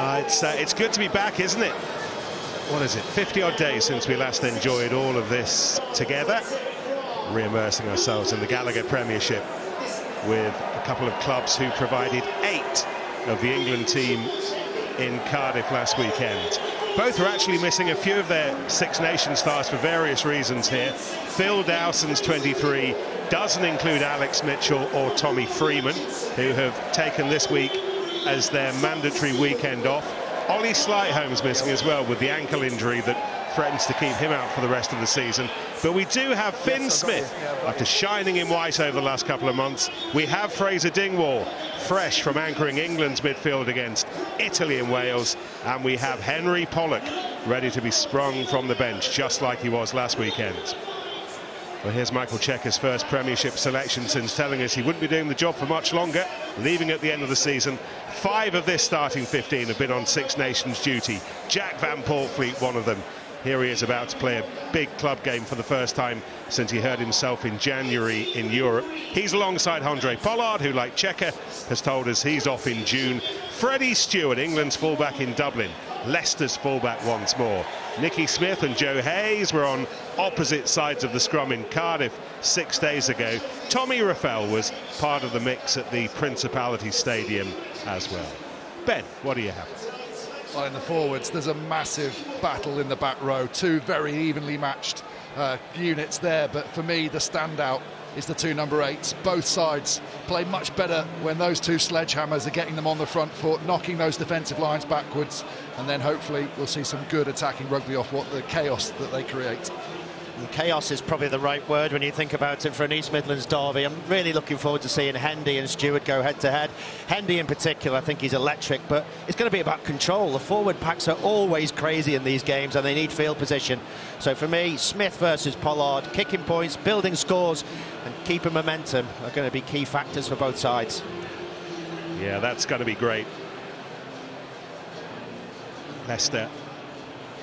It's good to be back, isn't it? What is it, 50-odd days since we last enjoyed all of this together, re-immersing ourselves in the Gallagher Premiership with a couple of clubs who provided 8 of the England team in Cardiff last weekend. Both are actually missing a few of their Six Nations stars for various reasons here. Phil Dowson's 23 doesn't include Alex Mitchell or Tommy Freeman, who have taken this week as their mandatory weekend off. Ollie Slightholme's missing as well with the ankle injury that threatens to keep him out for the rest of the season. But we do have Finn Smith, after shining in white over the last couple of months. We have Fraser Dingwall, fresh from anchoring England's midfield against Italy and Wales. And we have Henry Pollock, ready to be sprung from the bench, just like he was last weekend. Well, here's Michael Checker's first Premiership selection since telling us he wouldn't be doing the job for much longer, leaving at the end of the season. 5 of this starting 15 have been on Six Nations duty. Jack Van Poortvliet, one of them. Here he is about to play a big club game for the first time since he hurt himself in January in Europe. He's alongside Andre Pollard, who, like Checker, has told us he's off in June. Freddie Stewart, England's fullback in Dublin. Leicester's fullback once more. Nicky Smith and Joe Hayes were on opposite sides of the scrum in Cardiff 6 days ago. Tommy Reffell was part of the mix at the Principality Stadium as well. Ben, what do you have? Well, in the forwards, there's a massive battle in the back row. 2 very evenly matched units there, but for me, the standout is the 2 number 8s. Both sides play much better when those 2 sledgehammers are getting them on the front foot, knocking those defensive lines backwards, and then hopefully we'll see some good attacking rugby off what the chaos that they create. And chaos is probably the right word when you think about it for an East Midlands derby. I'm really looking forward to seeing Hendy and Stewart go head-to-head. Hendy in particular, I think he's electric, but it's going to be about control. The forward packs are always crazy in these games, and they need field position. So for me, Smith versus Pollard, kicking points, building scores, and keeping momentum are going to be key factors for both sides. Yeah, that's going to be great. Leicester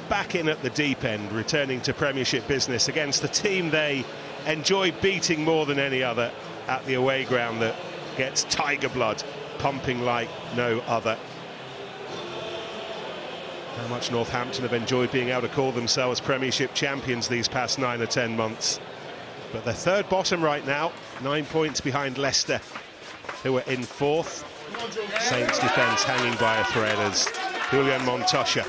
back in at the deep end, returning to Premiership business against the team they enjoy beating more than any other at the away ground that gets tiger blood pumping like no other. How much Northampton have enjoyed being able to call themselves Premiership champions these past 9 or 10 months. But they're third bottom right now, 9 points behind Leicester, who are in 4th. Saints' defence hanging by a thread as Julian Montoya.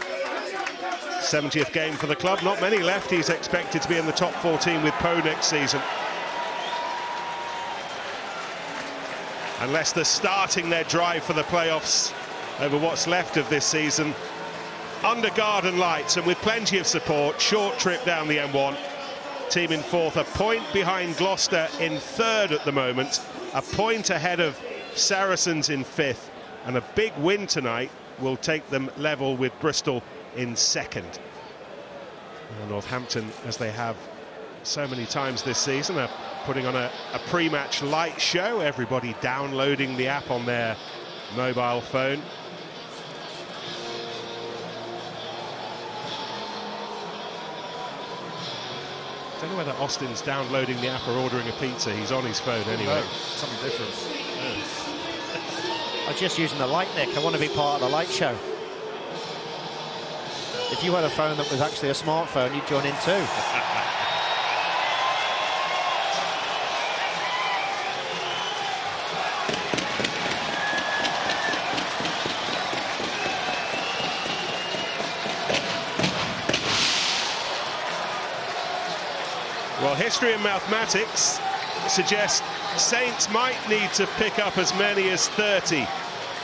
70th game for the club, not many left. He's expected to be in the top 14 with Poe next season. And Leicester starting their drive for the playoffs over what's left of this season under garden lights and with plenty of support. Short trip down the M1. Team in 4th, a point behind Gloucester in 3rd at the moment, a point ahead of Saracens in 5th, and a big win tonight will take them level with Bristol in 2nd. Northampton, as they have so many times this season, are putting on a pre-match light show. Everybody downloading the app on their mobile phone. I don't know whether Austin's downloading the app or ordering a pizza. He's on his phone anyway. No, something different. I'm just using the light, Nick. I want to be part of the light show. If you had a phone that was actually a smartphone, you'd join in too. Well, history and mathematics suggest Saints might need to pick up as many as 30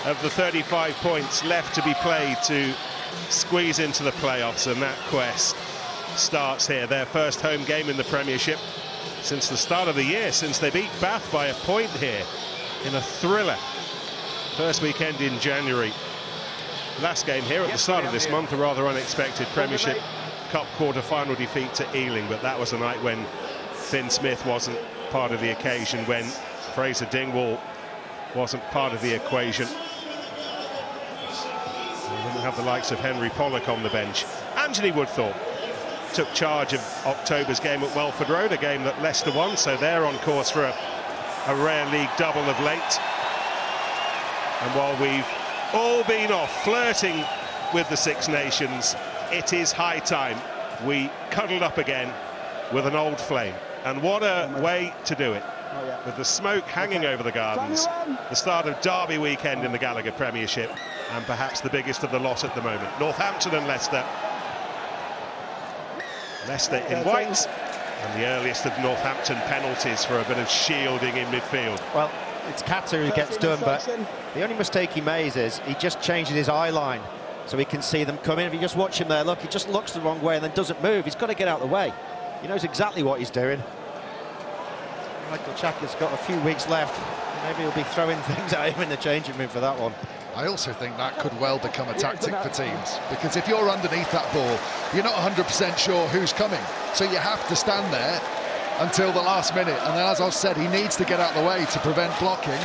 of the 35 points left to be played to squeeze into the playoffs, and that quest starts here. Their first home game in the Premiership since the start of the year, since they beat Bath by a point here in a thriller. First weekend in January. Last game here at the start of this month, a rather unexpected Premiership Cup quarter-final defeat to Ealing, but that was a night when Finn Smith wasn't part of the occasion, when Fraser Dingwall wasn't part of the equation. We didn't have the likes of Henry Pollock on the bench. Anthony Woodthorpe took charge of October's game at Welford Road, a game that Leicester won, so they're on course for a rare league double of late. And while we've all been off, flirting with the Six Nations. It is high time we cuddled up again with an old flame. And what a way to do it. With the smoke hanging over the gardens, the start of Derby weekend in the Gallagher Premiership, and perhaps the biggest of the lot at the moment. Northampton and Leicester. Leicester in white, and the earliest of Northampton penalties for a bit of shielding in midfield. Well, it's Katu who gets done, but the only mistake he makes is he just changes his eye line so he can see them come in. If you just watch him there, look, he just looks the wrong way and then doesn't move. He's got to get out of the way. He knows exactly what he's doing. Michael Chaka's got a few weeks left. Maybe he'll be throwing things at him in the changing room for that one. I also think that could well become a tactic for teams, because if you're underneath that ball, you're not 100% sure who's coming. So you have to stand there until the last minute. And then, as I've said, he needs to get out of the way to prevent blocking.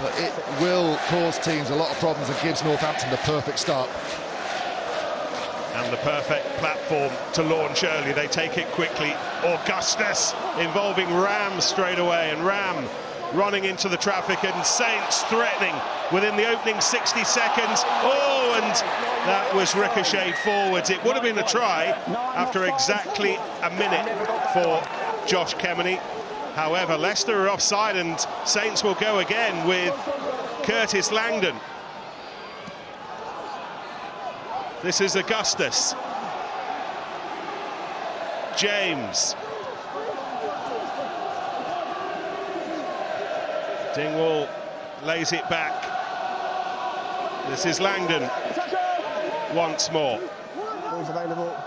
But it will cause teams a lot of problems and gives Northampton the perfect start. And the perfect platform to launch early. They take it quickly. Augustus involving Ram straight away, and Ram running into the traffic, and Saints threatening within the opening 60 seconds. Oh, and that was ricocheted forwards. It would have been a try after exactly a minute for Josh Kemeny. However, Leicester are offside, and Saints will go again with Curtis Langdon. This is Augustus. James. Dingwall lays it back. This is Langdon once more. Ball's available.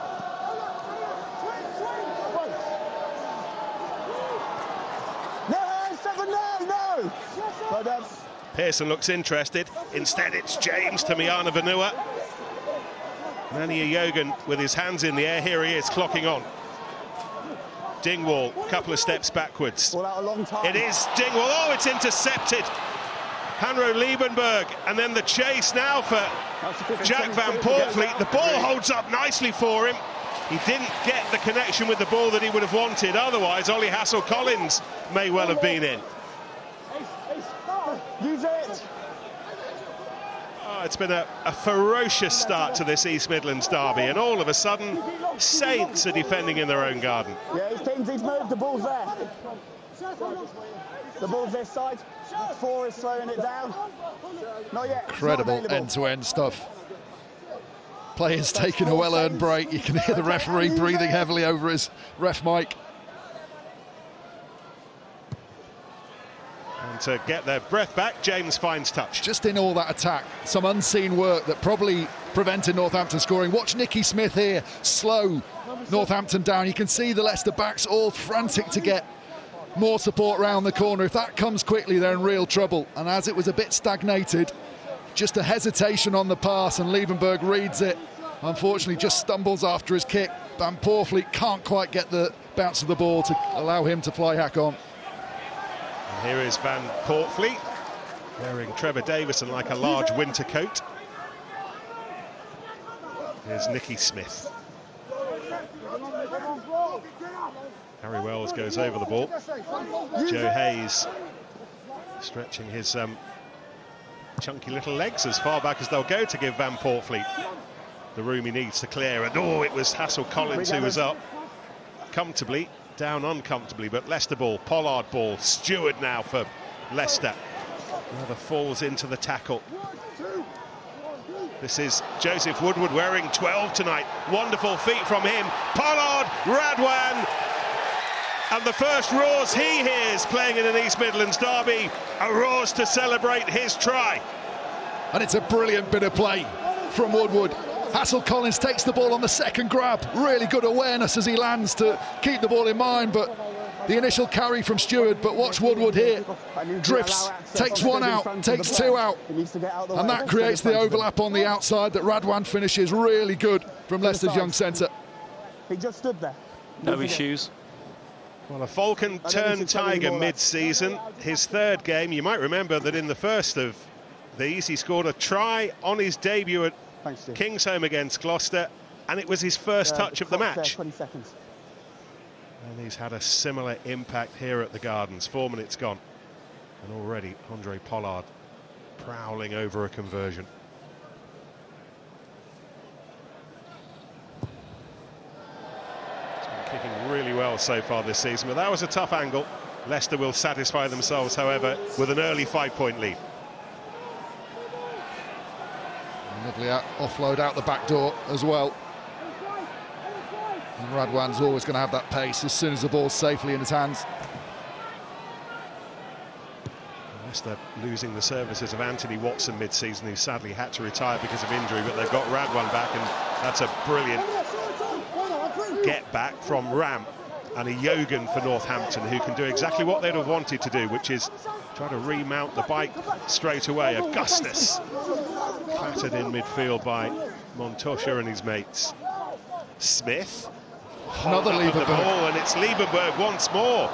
No, 7, no! Well done. Pearson looks interested. Instead, it's James to Miana Vanua. Manny Yogan with his hands in the air. Here he is, clocking on. Dingwall, a couple of steps backwards. Ball out a long time. It is Dingwall. Oh, it's intercepted. Hanro Liebenberg, and then the chase now for Jack Van Poortvliet. The ball holds up nicely for him. He didn't get the connection with the ball that he would have wanted. Otherwise, Ollie Hassel-Collins may well have been in. Use it. Oh, it's been a ferocious start to this East Midlands derby, and all of a sudden, Saints are defending in their own garden. Yeah, he's moved. The ball's there. The ball's this side. 4 is slowing it down. Not yet. Incredible end-to-end stuff. Players taking a well-earned break. You can hear the referee breathing heavily over his ref mic. And to get their breath back, James finds touch. Just in all that attack, some unseen work that probably prevented Northampton scoring. Watch Nicky Smith here slow Northampton down. You can see the Leicester backs all frantic to get more support round the corner. If that comes quickly, they're in real trouble. And as it was a bit stagnated, just a hesitation on the pass, and Liebenberg reads it. Unfortunately, just stumbles after his kick. Van Poortvliet can't quite get the bounce of the ball to allow him to fly hack on. And here is Van Poortvliet, wearing Trevor Davison like a large winter coat. Here's Nicky Smith. Harry Wells goes over the ball. Joe Hayes stretching his chunky little legs as far back as they'll go to give Van Poortvliet the room he needs to clear. And oh, it was Hassel-Collins who was up comfortably, down uncomfortably, but Leicester ball, Pollard ball, Stewart now for Leicester. Another falls into the tackle. This is Joseph Woodward wearing 12 tonight. Wonderful feet from him. Pollard, Radwan, and the first roars he hears playing in an East Midlands derby. A roars to celebrate his try. And it's a brilliant bit of play from Woodward. Hassel-Collins takes the ball on the second grab. Really good awareness as he lands to keep the ball in mind, but the initial carry from Stewart. But watch Woodward here. Drifts, takes one out, takes 2 out. And that creates the overlap on the outside that Radwan finishes really good from Leicester's young centre. He just stood there. No issues. Well, a Falcon turned Tiger mid-season. His 3rd game. You might remember that in the first of these, he scored a try on his debut at Kingsholm against Gloucester, and it was his first touch of the match. 20 seconds. And he's had a similar impact here at the Gardens. 4 minutes gone, and already Andre Pollard prowling over a conversion. He's been kicking really well so far this season, but that was a tough angle. Leicester will satisfy themselves, however, with an early 5-point lead. Lovely offload out the back door as well. And Radwan's always going to have that pace as soon as the ball's safely in his hands. Leicester losing the services of Anthony Watson mid-season, who sadly had to retire because of injury, but they've got Radwan back, and that's a brilliant get back from Ram and a Yogan for Northampton, who can do exactly what they'd have wanted to do, which is try to remount the bike straight away. Augustus clattered in midfield by Montoya and his mates. Smith, Another Lieberberg. Ball, and it's Lieberberg once more.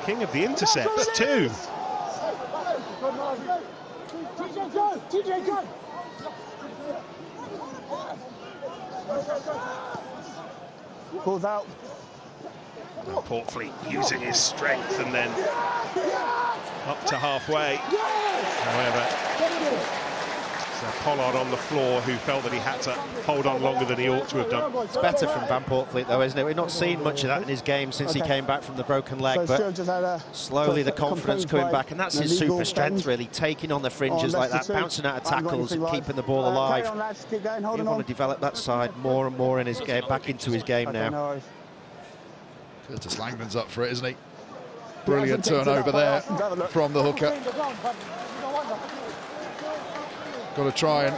King of the intercepts too. Pulls out. And Portfleet using his strength and then up to halfway. However, it's Pollard on the floor, who felt that he had to hold on longer than he ought to have done. It's better from Van Portfleet, though, isn't it? We've not seen much of that in his game since he came back from the broken leg, but slowly the confidence coming back, and that's his super strength, really, taking on the fringes like that, bouncing out of tackles and keeping the ball alive. You want to develop that side more and more in his game, back into his game now. Curtis Langman's up for it, isn't he? Brilliant turnover there from the hooker. Got to try and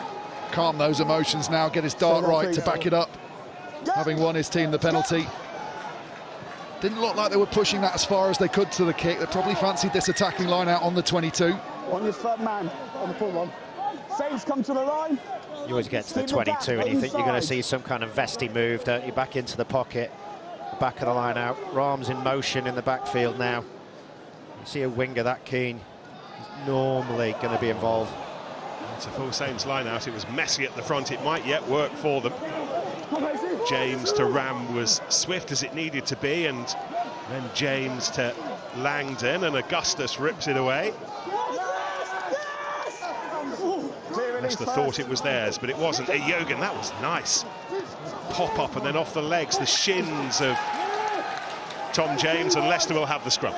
calm those emotions now, get his dart right to back it up, having won his team the penalty. Didn't look like they were pushing that as far as they could to the kick. They probably fancied this attacking line out on the 22. On your third man, on the full one. Saves come to the line. You always get to the 22 and you think you're going to see some kind of vesty move, don't you? Back into the pocket, back of the line out. Rahm's in motion in the backfield now. You see a winger that keen, he's normally going to be involved. It's a full Saints line out. It was messy at the front. It might yet work for them. James to Ram was swift as it needed to be, and then James to Langdon, and Augustus rips it away. Leicester thought it was theirs, but it wasn't. Yogan, that was nice. Pop up and then off the legs, the shins of Tom James, and Leicester will have the scrum.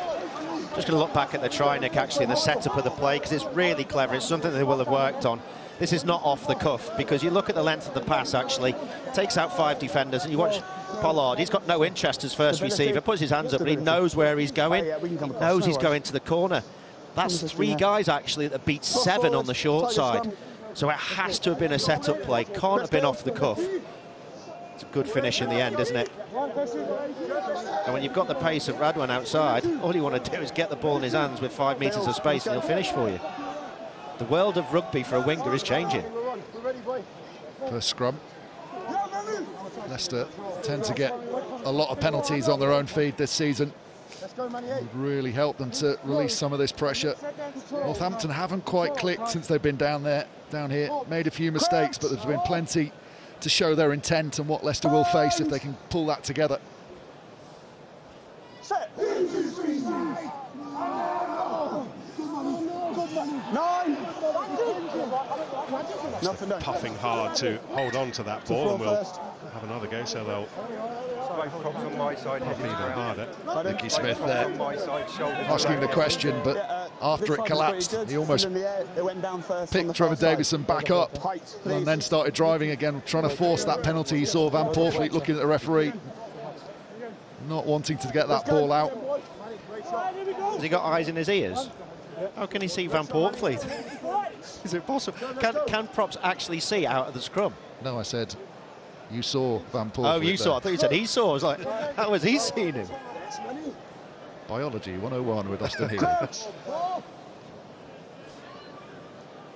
Just going to look back at the try, Nick, actually, and the setup of the play, because it's really clever. It's something they will have worked on. This is not off the cuff, because you look at the length of the pass, actually, takes out 5 defenders, and you watch Pollard. He's got no interest as first receiver, puts his hands up, and he knows where he's going. He knows he's going to the corner. That's 3 guys, actually, that beat 7 on the short side. So it has to have been a set-up play. Can't have been off the cuff. It's a good finish in the end, isn't it? And when you've got the pace of Radwan outside, all you want to do is get the ball in his hands with 5 metres of space and he'll finish for you. The world of rugby for a winger is changing. First scrum. Leicester tend to get a lot of penalties on their own feed this season. It would really help them to release some of this pressure. Northampton haven't quite clicked since they've been down here. Made a few mistakes, but there's been plenty to show their intent and what Leicester will face if they can pull that together. Puffing hard to hold on to that ball, and we'll have another go, so they'll puff even harder. Nicky Smith there asking the question, but after it collapsed, he almost picked Trevor Davison back up and then started driving again, trying to force that penalty. He saw Van Portfleet looking at the referee, not wanting to get that ball out. Has he got eyes in his ears? How can he see Van Portfleet? Is it possible? Can props actually see out of the scrum? No, I said you saw Van Portfleet. Oh, you saw. I thought you said he saw. I was like, how has he seen him? Biology 101 with Austin Healy.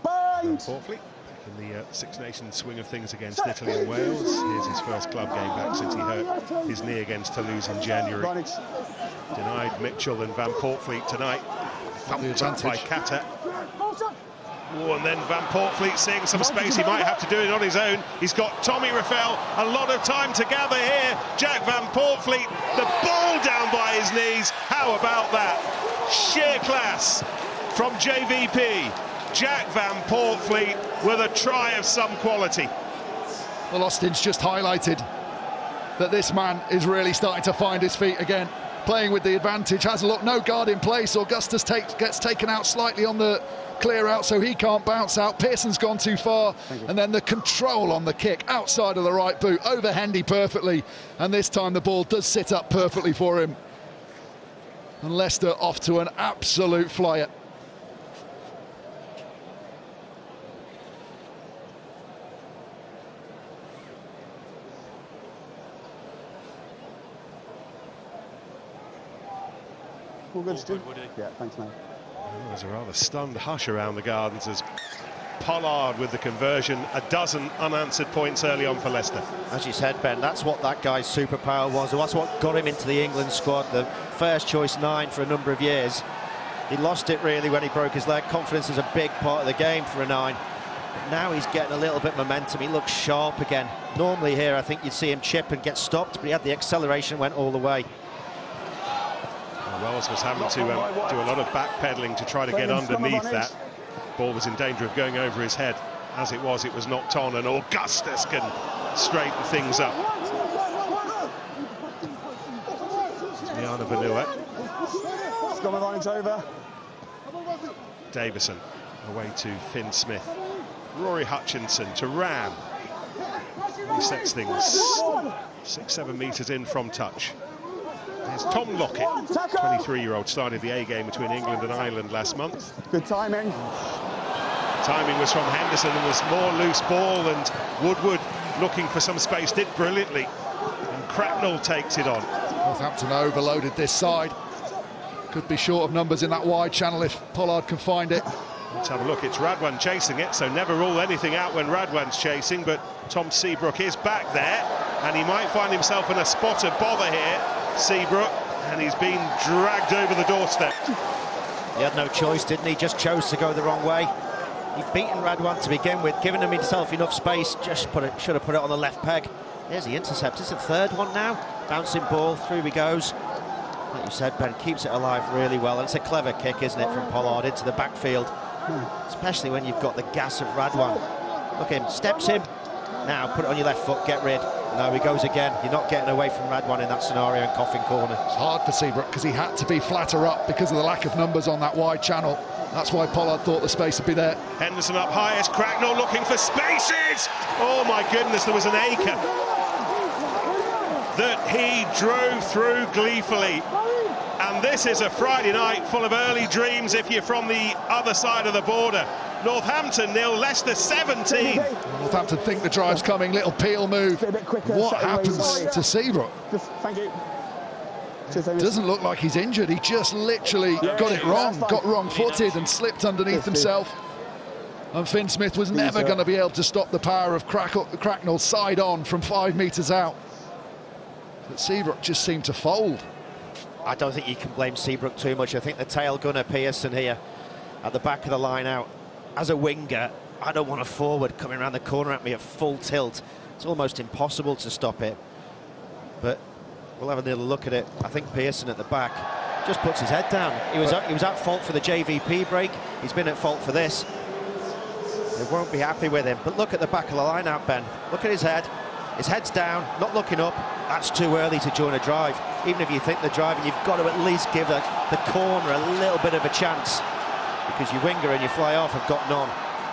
Van Portfleet back in the Six Nations swing of things against Italy and Wales. Here's his first club game back since he hurt his knee against Toulouse in January. Denied Mitchell and Van Portfleet tonight. Thumped up by Kata. Oh, and then Van Portfleet seeing some space. He might have to do it on his own. He's got Tommy Raffel. A lot of time to gather here. Jack Van Portfleet, the ball down by his knees. How about that? Sheer class from JVP. Jack Van Portfleet with a try of some quality. Well, Austin's just highlighted that this man is really starting to find his feet again. Playing with the advantage, has a look, no guard in place. Augustus gets taken out slightly on the clear out, so he can't bounce out. Pearson's gone too far, and then the control on the kick outside of the right boot, over Hendy perfectly, and this time the ball does sit up perfectly for him. And Leicester off to an absolute flyer. All good, Stu? Yeah, thanks, mate. Well, there's a rather stunned hush around the Gardens as Pollard with the conversion, a dozen unanswered points early on for Leicester. As you said, Ben, that's what that guy's superpower was. That's what got him into the England squad, the first choice 9 for a number of years. He lost it really when he broke his leg. Confidence is a big part of the game for a 9. But now he's getting a little bit of momentum. He looks sharp again. Normally here, I think you'd see him chip and get stopped, but he had the acceleration, went all the way. Wells was having to do a lot of backpedaling to try to get underneath that. Ball was in danger of going over his head. As it was knocked on, and Augustus can straighten things up. Liana Vanua. Over. Davison away to Finn Smith. Rory Hutchinson to Ram. He sets things 6-7 metres in from touch. There's Tom Lockett, 23-year-old, started the A game between England and Ireland last month. Good timing. Timing was from Henderson and was more loose ball, and Woodward looking for some space, did brilliantly. And Cracknell takes it on. Northampton overloaded this side. Could be short of numbers in that wide channel if Pollard can find it. Let's have a look. It's Radwan chasing it, so never rule anything out when Radwan's chasing, but Tom Seabrook is back there, and he might find himself in a spot of bother here, Seabrook, and he's been dragged over the doorstep. He had no choice, didn't he? Just chose to go the wrong way. He'd beaten Radwan to begin with, given himself enough space, just should have put it on the left peg. There's the intercept. It's the third one now. Bouncing ball, through he goes. Like you said, Ben, keeps it alive really well, and it's a clever kick, isn't it, from Pollard into the backfield, especially when you've got the gas of Radwan. Look at him, steps him. Now put it on your left foot, get rid. No, he goes again. You're not getting away from Radwan in that scenario in Coffin Corner. It's hard for Seabrook because he had to be flatter up because of the lack of numbers on that wide channel. That's why Pollard thought the space would be there. Henderson up highest, Cracknell looking for spaces. Oh my goodness, there was an acre that he drove through gleefully. And this is a Friday night full of early dreams if you're from the other side of the border. Northampton 0, Leicester 17. Northampton think the drive's coming, little peel move. What happens to Seabrook? Thank you. Doesn't look like he's injured. He just literally got it wrong, got wrong-footed and slipped underneath himself. And Finn Smith was never going to be able to stop the power of Cracknell side on from 5 metres out. But Seabrook just seemed to fold. I don't think you can blame Seabrook too much. I think the tail gunner Pearson here at the back of the line out. As a winger, I don't want a forward coming around the corner at me at full tilt. It's almost impossible to stop it. But we'll have a little look at it. I think Pearson at the back just puts his head down. He was at fault for the JVP break. He's been at fault for this. They won't be happy with him. But look at the back of the line out, Ben. Look at his head. His head's down, not looking up. That's too early to join a drive. Even if you think the drive, you've got to at least give the corner a little bit of a chance, because your winger and your fly off have got none.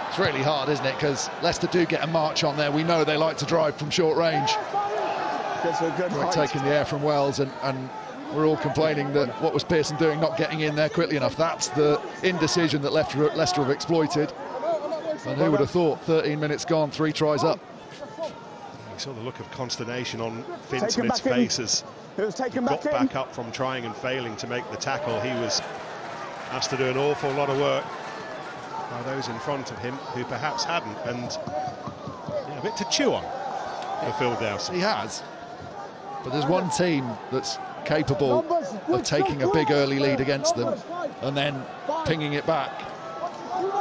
It's really hard, isn't it? Because Leicester do get a march on there. We know they like to drive from short range. Taking the air from Wells, and we're all complaining that what was Pearson doing, not getting in there quickly enough. That's the indecision that Leicester have exploited. And who would have thought, 13 minutes gone, 3 tries up. You saw the look of consternation on Finn Smith's face as he got back up from trying and failing to make the tackle. He was asked to do an awful lot of work by those in front of him who perhaps hadn't, and a bit to chew on for Phil Dowson. He has, but there's one team that's capable of taking a big early lead against them and then pinging it back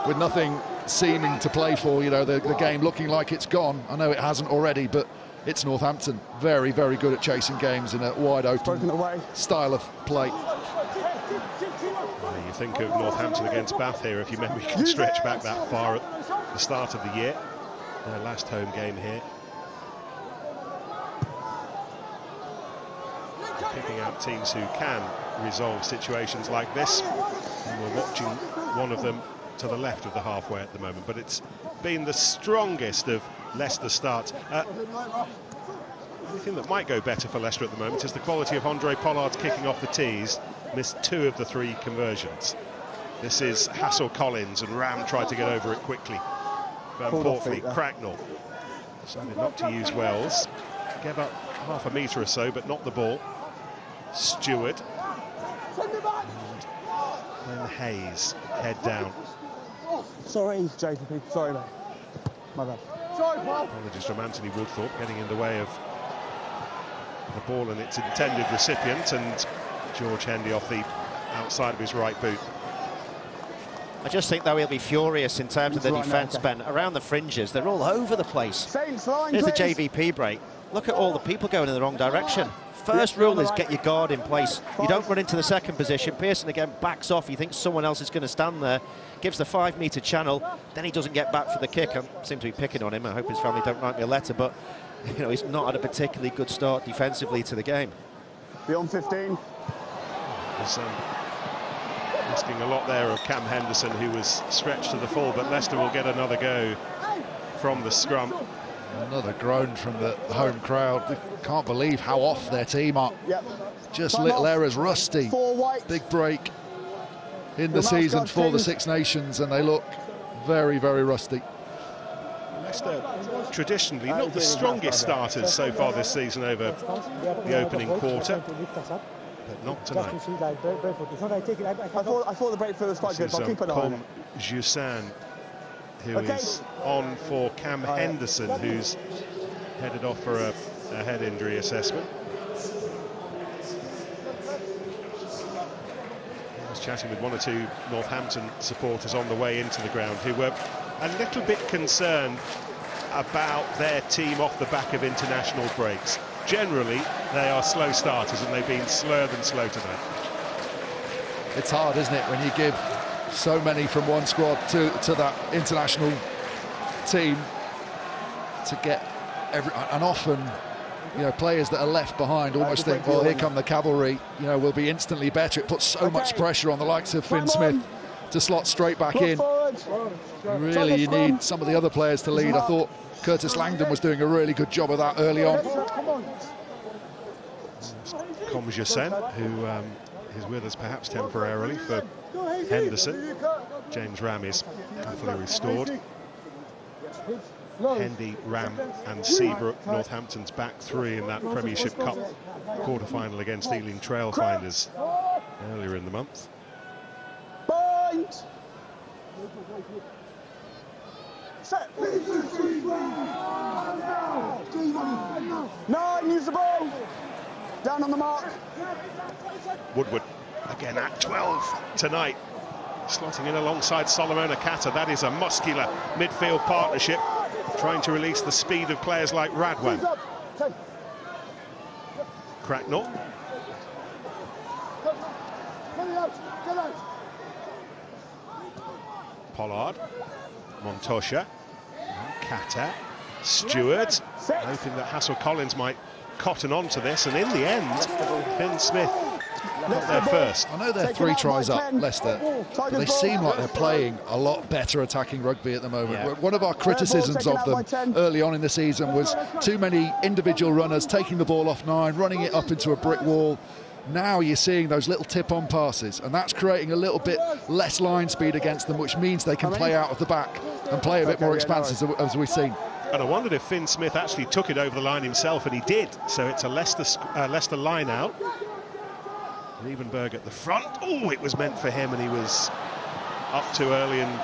with nothing seeming to play for, the game looking like it's gone. I know it hasn't already, but it's Northampton. Very, very good at chasing games in a wide open style of play. Well, you You think of Northampton against Bath here, if your memory can stretch back that far at the start of the year. Their last home game here. Picking out teams who can resolve situations like this. And we're watching one of them to the left of the halfway at the moment, but it's been the strongest of Leicester starts. The thing that might go better for Leicester at the moment is the quality of Andre Pollard's kicking off the tees. Missed 2 of the 3 conversions. This is Hassel-Collins, and Ram tried to get over it quickly. Van Portley, Cracknell decided not to use Wells. Gave up half a metre or so, but not the ball. Stewart. And then Hayes, head down. Sorry, JPP. Sorry, mate. My bad. Sorry, Paul. Apologies from Anthony Woodthorpe, getting in the way of the ball and its intended recipient, and George Hendy off the outside of his right boot. I just think, though, he'll be furious in terms of the defence, Ben. Around the fringes, they're all over the place. Saints line, Here's the please. JVP break. Look at all the people going in the wrong direction. First rule is get your guard in place. You don't run into the second position. Pearson again backs off. He thinks someone else is going to stand there. Gives the 5-metre channel. Then he doesn't get back for the kick. I seem to be picking on him. I hope his family don't write me a letter. But, you know, he's not had a particularly good start defensively to the game. Beyond 15. Was asking a lot there of Cam Henderson, who was stretched to the full, but Leicester will get another go from the scrum. Another groan from the home crowd. They can't believe how off their team are. Yep. Just little errors, rusty. 4 white. Big break in the season for the Six Nations, and they look very, very rusty. Leicester traditionally not the strongest starters so far this season over the opening quarter, but not tonight. I thought the breakthrough was quite good, but I'll keep an eye on it. Jusan, who is on for Cam Henderson, who's headed off for a head injury assessment. I was chatting with 1 or 2 Northampton supporters on the way into the ground who were a little bit concerned about their team off the back of international breaks. Generally, they are slow starters, and they've been slower than slow tonight. It's hard, isn't it, when you give so many from one squad to that international team to get and often, you know, players that are left behind almost think, well, here come the cavalry, you know, we'll be instantly better. It puts so much pressure on the likes of Finn Smith to slot straight back in. Really, you need some of the other players to lead. I thought Curtis Langdon was doing a really good job of that early on. Comjasen, who is with us perhaps temporarily for Henderson. James Ram is hopefully restored. Hendy, Ram and Seabrook, Northampton's back 3 in that Premiership Cup quarter-final against Ealing Trailfinders earlier in the month. Set. 9, use the ball. Down on the mark. Woodward again at 12 tonight, slotting in alongside Solomon Akata. That is a muscular midfield partnership, trying to release the speed of players like Radwan. Cracknell. Pollard. Montosha. Kata. Stewart. Hoping that Hassel-Collins might cotton on to this, and in the end, Finn Smith got there first. I know they're 3 tries up, Leicester, but they seem like they're playing a lot better attacking rugby at the moment. Yeah. One of our criticisms of them early on in the season was too many individual runners taking the ball off 9, running it up into a brick wall. Now you're seeing those little tip-on passes, and that's creating a little bit less line speed against them, which means they can play out of the back and play a bit more expansive, as we've seen. And I wondered if Finn Smith actually took it over the line himself, and he did. So it's a Leicester line out. Liebenberg at the front. Oh, it was meant for him, and he was up too early and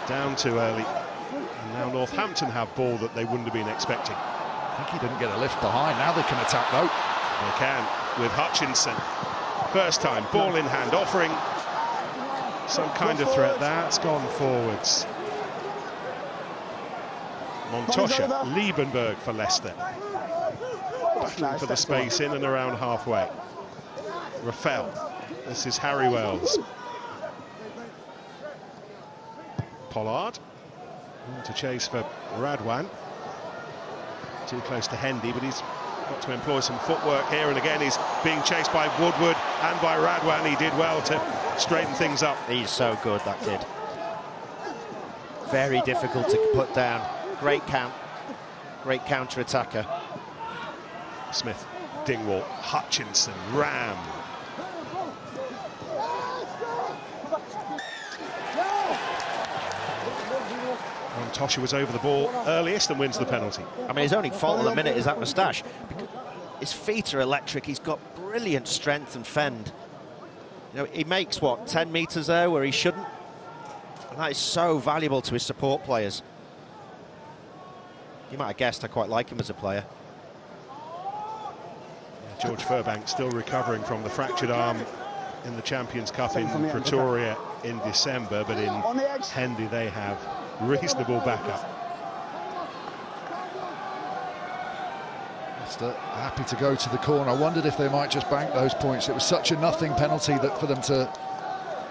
down too early. And now Northampton have ball that they wouldn't have been expecting. I think he didn't get a lift behind. Now they can attack, though. They can, with Hutchinson. First time, ball in hand, offering some kind of threat. That's gone forwards. Montosha, Liebenberg for Leicester. Battling for the space in and around halfway. Raffel. This is Harry Wells. Pollard to chase for Radwan. Too close to Hendy, but he's got to employ some footwork here, and again he's being chased by Woodward and by Radwan. He did well to straighten things up. He's so good, that kid. Very difficult to put down. Great count, great counter-attacker. Smith, Dingwall, Hutchinson, Ram. Montoya was over the ball earliest and wins the penalty. I mean, his only fault at the minute is that moustache. His feet are electric. He's got brilliant strength and fend. You know, he makes, what, 10 metres there where he shouldn't? And that is so valuable to his support players. You might have guessed I quite like him as a player. Yeah, George Furbank still recovering from the fractured arm in the Champions Cup in Pretoria in December, but in Hendy they have reasonable backup. Leicester happy to go to the corner. I wondered if they might just bank those points. It was such a nothing penalty that for them to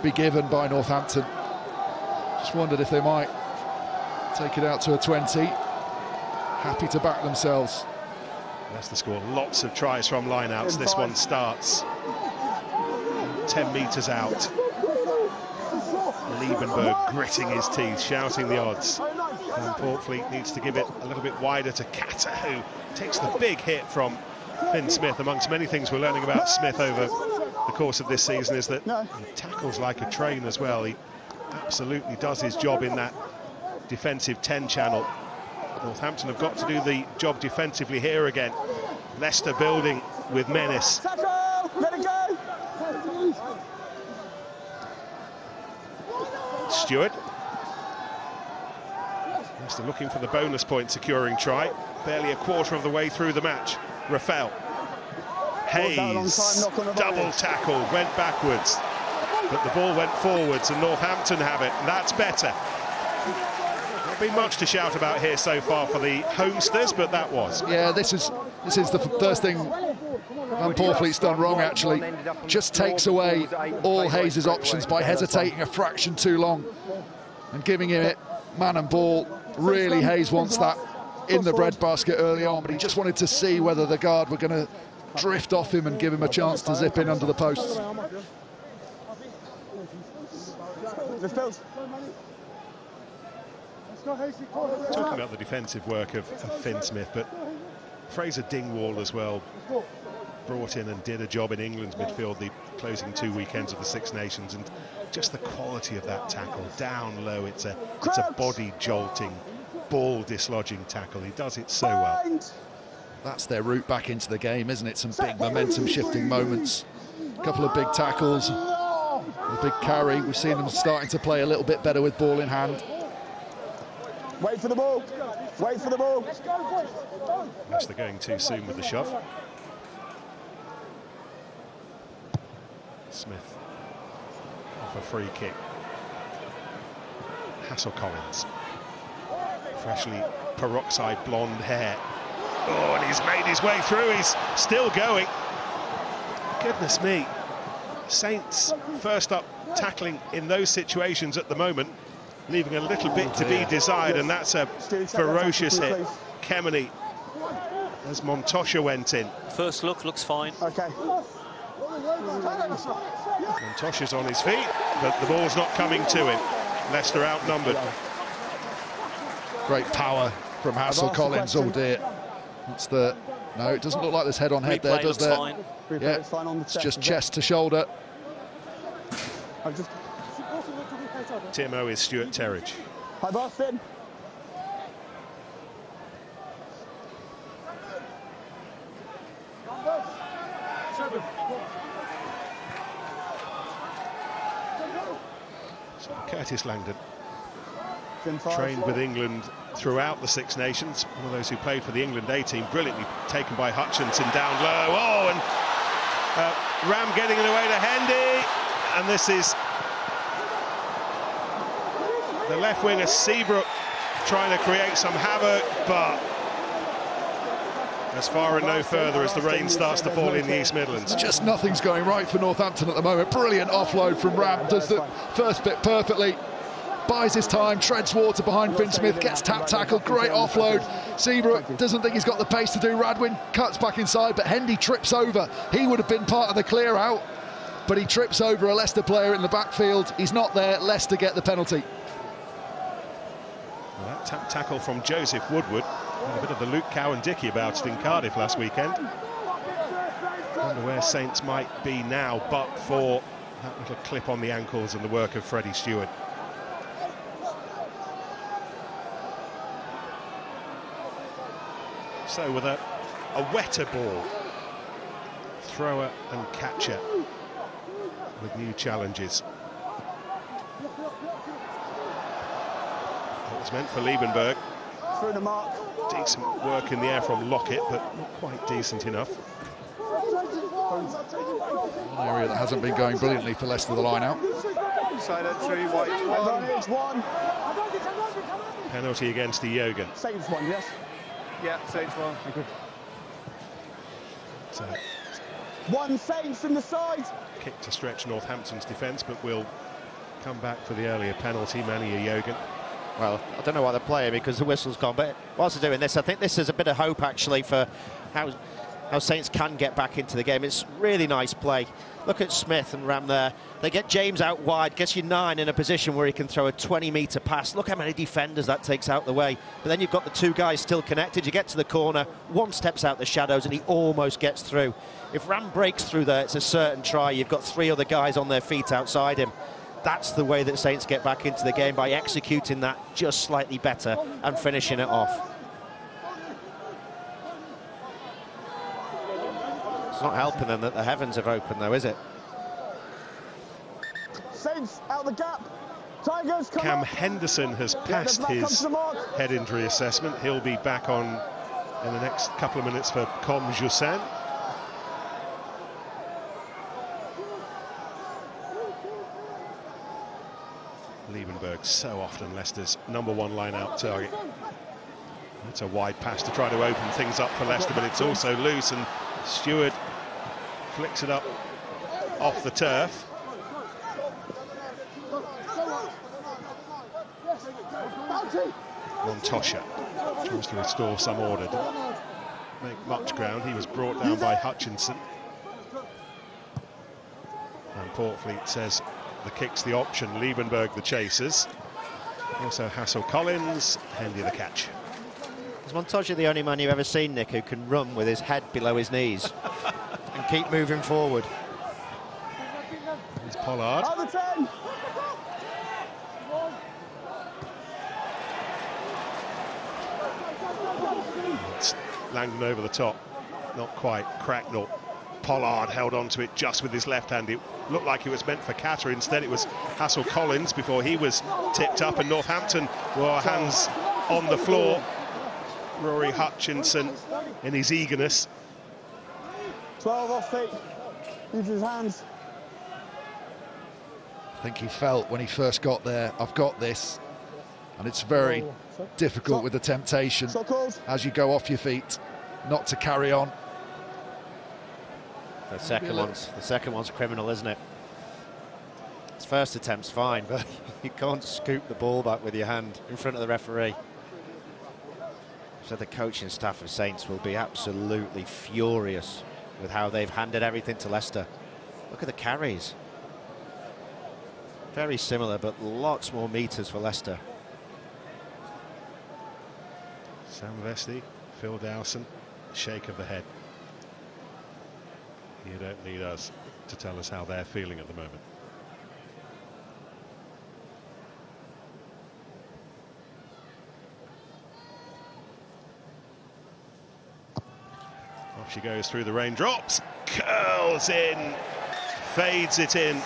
be given by Northampton. Just wondered if they might take it out to a 20. Happy to back themselves. Leicester score lots of tries from lineouts. This one starts 10 metres out. Liebenberg gritting his teeth, shouting the odds. And Portfleet needs to give it a little bit wider to Catter, who takes the big hit from Finn Smith. Amongst many things we're learning about Smith over the course of this season is that he tackles like a train as well. He absolutely does his job in that defensive 10 channel. Northampton have got to do the job defensively here again. Leicester building with menace. Let it go. Stewart. Leicester looking for the bonus point securing try. Barely a quarter of the way through the match. Rafael. Hayes, double tackle, went backwards. But the ball went forwards and Northampton have it. That's better. Not been much to shout about here so far for the homesters, but that was. Yeah, this is the first thing Portfleet's done wrong, actually. Just takes away all Hayes' options by hesitating a fraction too long and giving him it man and ball. Really, Hayes wants that in the breadbasket early on, but he just wanted to see whether the guard were going to drift off him and give him a chance to zip in under the posts. Talking about the defensive work of Finn Smith, but Fraser Dingwall as well brought in and did a job in England's midfield the closing 2 weekends of the Six Nations, and just the quality of that tackle down low. It's a body jolting, ball dislodging tackle. He does it so well. That's their route back into the game, isn't it? Some big momentum shifting moments, a couple of big tackles, a big carry. We've seen them starting to play a little bit better with ball in hand. Wait for the ball. Wait for the ball. Leicester going too soon with the shove. Smith off a free kick. Hassel-Collins. Freshly peroxide blonde hair. Oh, and he's made his way through. He's still going. Goodness me. Saints first up tackling in those situations at the moment, leaving a little bit to be desired, and that's a ferocious hit. Kemeny, as Montoya went in. First look, looks fine. Okay. Montoya's on his feet, but the ball's not coming to him. Leicester outnumbered. Great power from Hassel-Collins. Oh dear. That's the... No, it doesn't look like there's head-on-head there, does there? Fine. Yeah, it's just chest to shoulder. Timo is Stuart Terriage. Hi, Boston. So Curtis Langdon, trained with England throughout the Six Nations, one of those who played for the England A team, brilliantly taken by Hutchinson down low. Oh, and Ram getting it away to Hendy, and this is the left winger Seabrook trying to create some havoc, but as far and no further as the rain starts to fall in the East Midlands. Just nothing's going right for Northampton at the moment. Brilliant offload from Ram, does the first bit perfectly. buys his time, treads water behind Finn Smith, gets tackled, great offload. Seabrook doesn't think he's got the pace to do. Radwin cuts back inside, but Hendy trips over. He would have been part of the clear out, but he trips over a Leicester player in the backfield. He's not there. Leicester get the penalty. Well, that tackle from Joseph Woodward, a bit of the Luke Cowan-Dickey about it in Cardiff last weekend. I wonder where Saints might be now, but for that little clip on the ankles and the work of Freddie Stewart. So with a wetter ball, thrower and catcher with new challenges. It was meant for Liebenberg. Through the mark. Decent work in the air from Lockett, but not quite decent enough. An area that hasn't been going brilliantly for Leicester, the line out. Side entry, white one. Penalty against the Yogan. Saints one, yes. Yeah, Saints one. So, One Saints from the side. kick to stretch Northampton's defence, but will come back for the earlier penalty, Manny Yogan. Well, I don't know why they're playing because the whistle's gone, but whilst they're doing this, I think this is a bit of hope actually for how Saints can get back into the game. It's really nice play. Look at Smith and Ram there. They get James out wide, gets you 9 in a position where he can throw a 20-metre pass. Look how many defenders that takes out the way. But then you've got the 2 guys still connected. You get to the corner, one steps out the shadows and he almost gets through. If Ram breaks through there, it's a certain try. You've got 3 other guys on their feet outside him. That's the way that Saints get back into the game, by executing that just slightly better and finishing it off. It's not helping them that the heavens have opened, though, is it? Saints out the gap. Tigers come Cam up. Henderson has passed his head injury assessment. He'll be back on in the next couple of minutes for Com Joussin. Liebenberg, so often Leicester's #1 line-out target. It's a wide pass to try to open things up for Leicester, but it's also loose, and Stewart flicks it up off the turf. Montosha tries to restore some order. Didn't make much ground. He was brought down by Hutchinson. And Portfleet says the kick's the option, Liebenberg the chasers. Also Hassel-Collins, Hendy the catch. Is Montosha the only man you've ever seen, Nick, who can run with his head below his knees and keep moving forward? It's Pollard. Over 10. It's Langdon over the top. Not quite. Cracknell. Pollard held on to it just with his left hand. It looked like it was meant for Catter. Instead it was Hassel-Collins before he was tipped up, and Northampton were hands on the floor. Rory Hutchinson in his eagerness. 12 off feet. Uses his hands. I think he felt when he first got there, I've got this. And it's very difficult with the temptation as you go off your feet not to carry on. The second one's criminal, isn't it? His first attempt's fine, but you can't scoop the ball back with your hand in front of the referee. So the coaching staff of Saints will be absolutely furious with how they've handed everything to Leicester. Look at the carries. Very similar, but lots more metres for Leicester. Sam Vesti, Phil Dowson, shake of the head. You don't need us to tell us how they're feeling at the moment. Off she goes through the raindrops, curls in, fades it in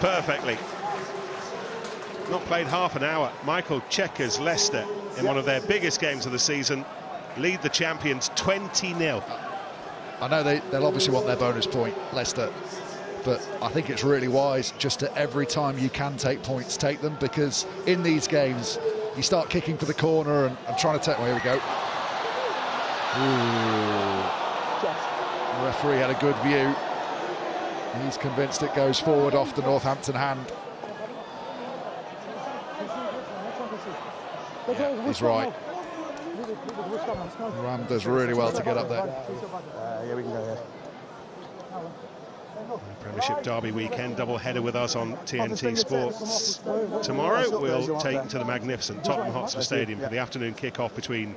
perfectly. Not played half an hour. Michael Cheika's Leicester, in one of their biggest games of the season, lead the champions 20-0. I know they'll obviously want their bonus point, Leicester, but I think it's really wise just to, every time you can take points, take them, because in these games you start kicking for the corner and trying to take. Well, here we go. Ooh. The referee had a good view. He's convinced it goes forward off the Northampton hand. Yeah, he's right. Ram does really well to get up there. Yeah, we can go here. Premiership Derby weekend, double header with us on TNT Sports. Tomorrow we'll take to the magnificent Tottenham Hotspur Stadium for the afternoon kick-off between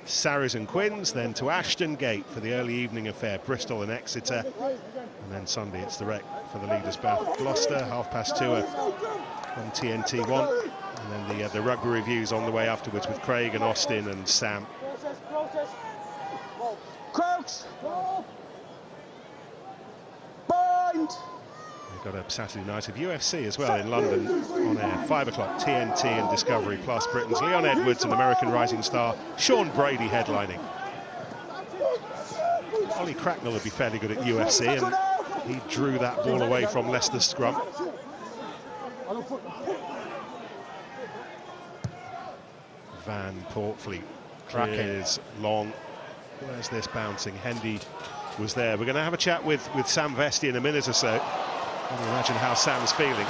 Sarries and Quins, then to Ashton Gate for the early evening affair, Bristol and Exeter, and then Sunday it's the wreck for the leaders Bath Gloucester, 2:30 on TNT1, and then the rugby reviews on the way afterwards with Craig and Austin and Sam. Crouch! Bind! We've got a Saturday night of UFC as well in London on air, 5 o'clock, TNT and Discovery Plus. Britain's Leon Edwards and American rising star Sean Brady headlining. Ollie Cracknell would be fairly good at UFC, and he drew that ball away from Leicester's scrum. Van Portfleet is long. Where's this bouncing? Hendy was there. We're going to have a chat with Sam Vesti in a minute or so. I can imagine how Sam's feeling.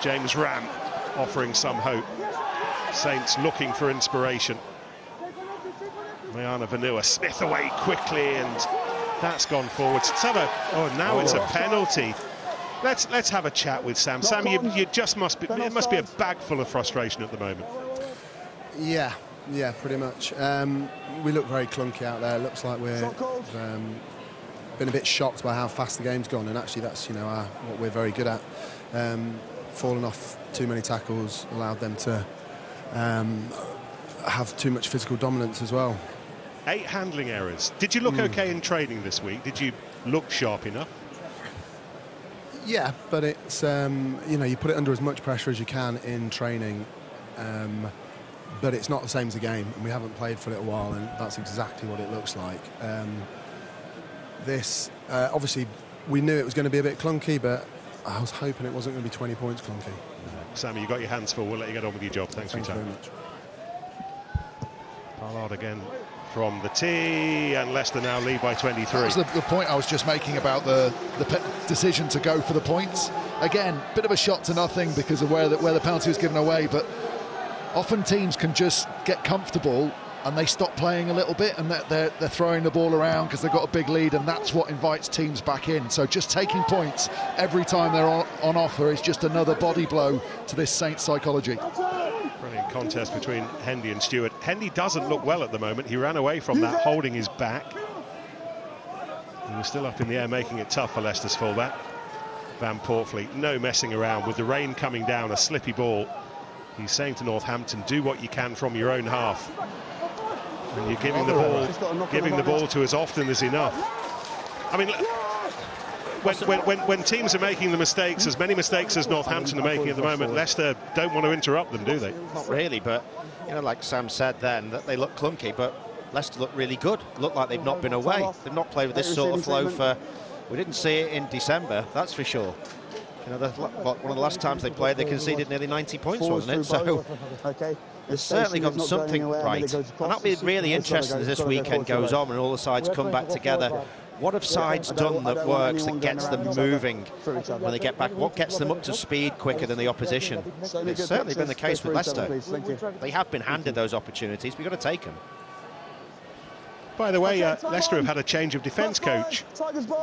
James Ram offering some hope. Saints looking for inspiration. Mayana Vanua, Smith away quickly, and that's gone forwards. Now it's a penalty. Let's have a chat with Sam. Sam, you just must be. It must be a bag full of frustration at the moment. Yeah, pretty much. We look very clunky out there. It looks like we've been a bit shocked by how fast the game's gone, and actually that's what we're very good at. Falling off too many tackles allowed them to have too much physical dominance as well. 8 handling errors. Did you look okay in training this week? Did you look sharp enough? Yeah, but it's you put it under as much pressure as you can in training. But it's not the same as a game, and we haven't played for a little while, and that's exactly what it looks like. Obviously, we knew it was going to be a bit clunky, but I was hoping it wasn't going to be 20 points clunky. Sammy, you got your hands full. We'll let you get on with your job. Thanks for your time. Very much. Pollard again from the tee, and Leicester now lead by 23. That was the point I was just making about the decision to go for the points. Again, bit of a shot to nothing because of where the penalty was given away, but often teams can just get comfortable and they stop playing a little bit, and they're throwing the ball around because they've got a big lead, and that's what invites teams back in. So just taking points every time they're on offer is just another body blow to this Saints psychology. Brilliant contest between Hendy and Stewart. Hendy doesn't look well at the moment. He ran away from that, holding his back. He was still up in the air, making it tough for Leicester's fullback. Van Portfleet, no messing around with the rain coming down, a slippy ball. He's saying to Northampton, do what you can from your own half. And you're giving the ball to as often as enough. I mean, when teams are making the mistakes, as many mistakes as Northampton are making at the moment, Leicester don't want to interrupt them, do they? Not really, but like Sam said then, that they look clunky, but Leicester look really good. Look like they've not been away. They've not played with this sort of flow for. We didn't see it in December, that's for sure. One of the last times they played, they conceded nearly 90 points, wasn't it? So they've certainly gotten something right. And that'll be really interesting as this weekend goes on and all the sides come back together. What have sides done that works, that gets them moving when they get back? What gets them up to speed quicker than the opposition? It's certainly been the case with Leicester. They have been handed those opportunities. We've got to take them. By the way, Leicester have had a change of defence coach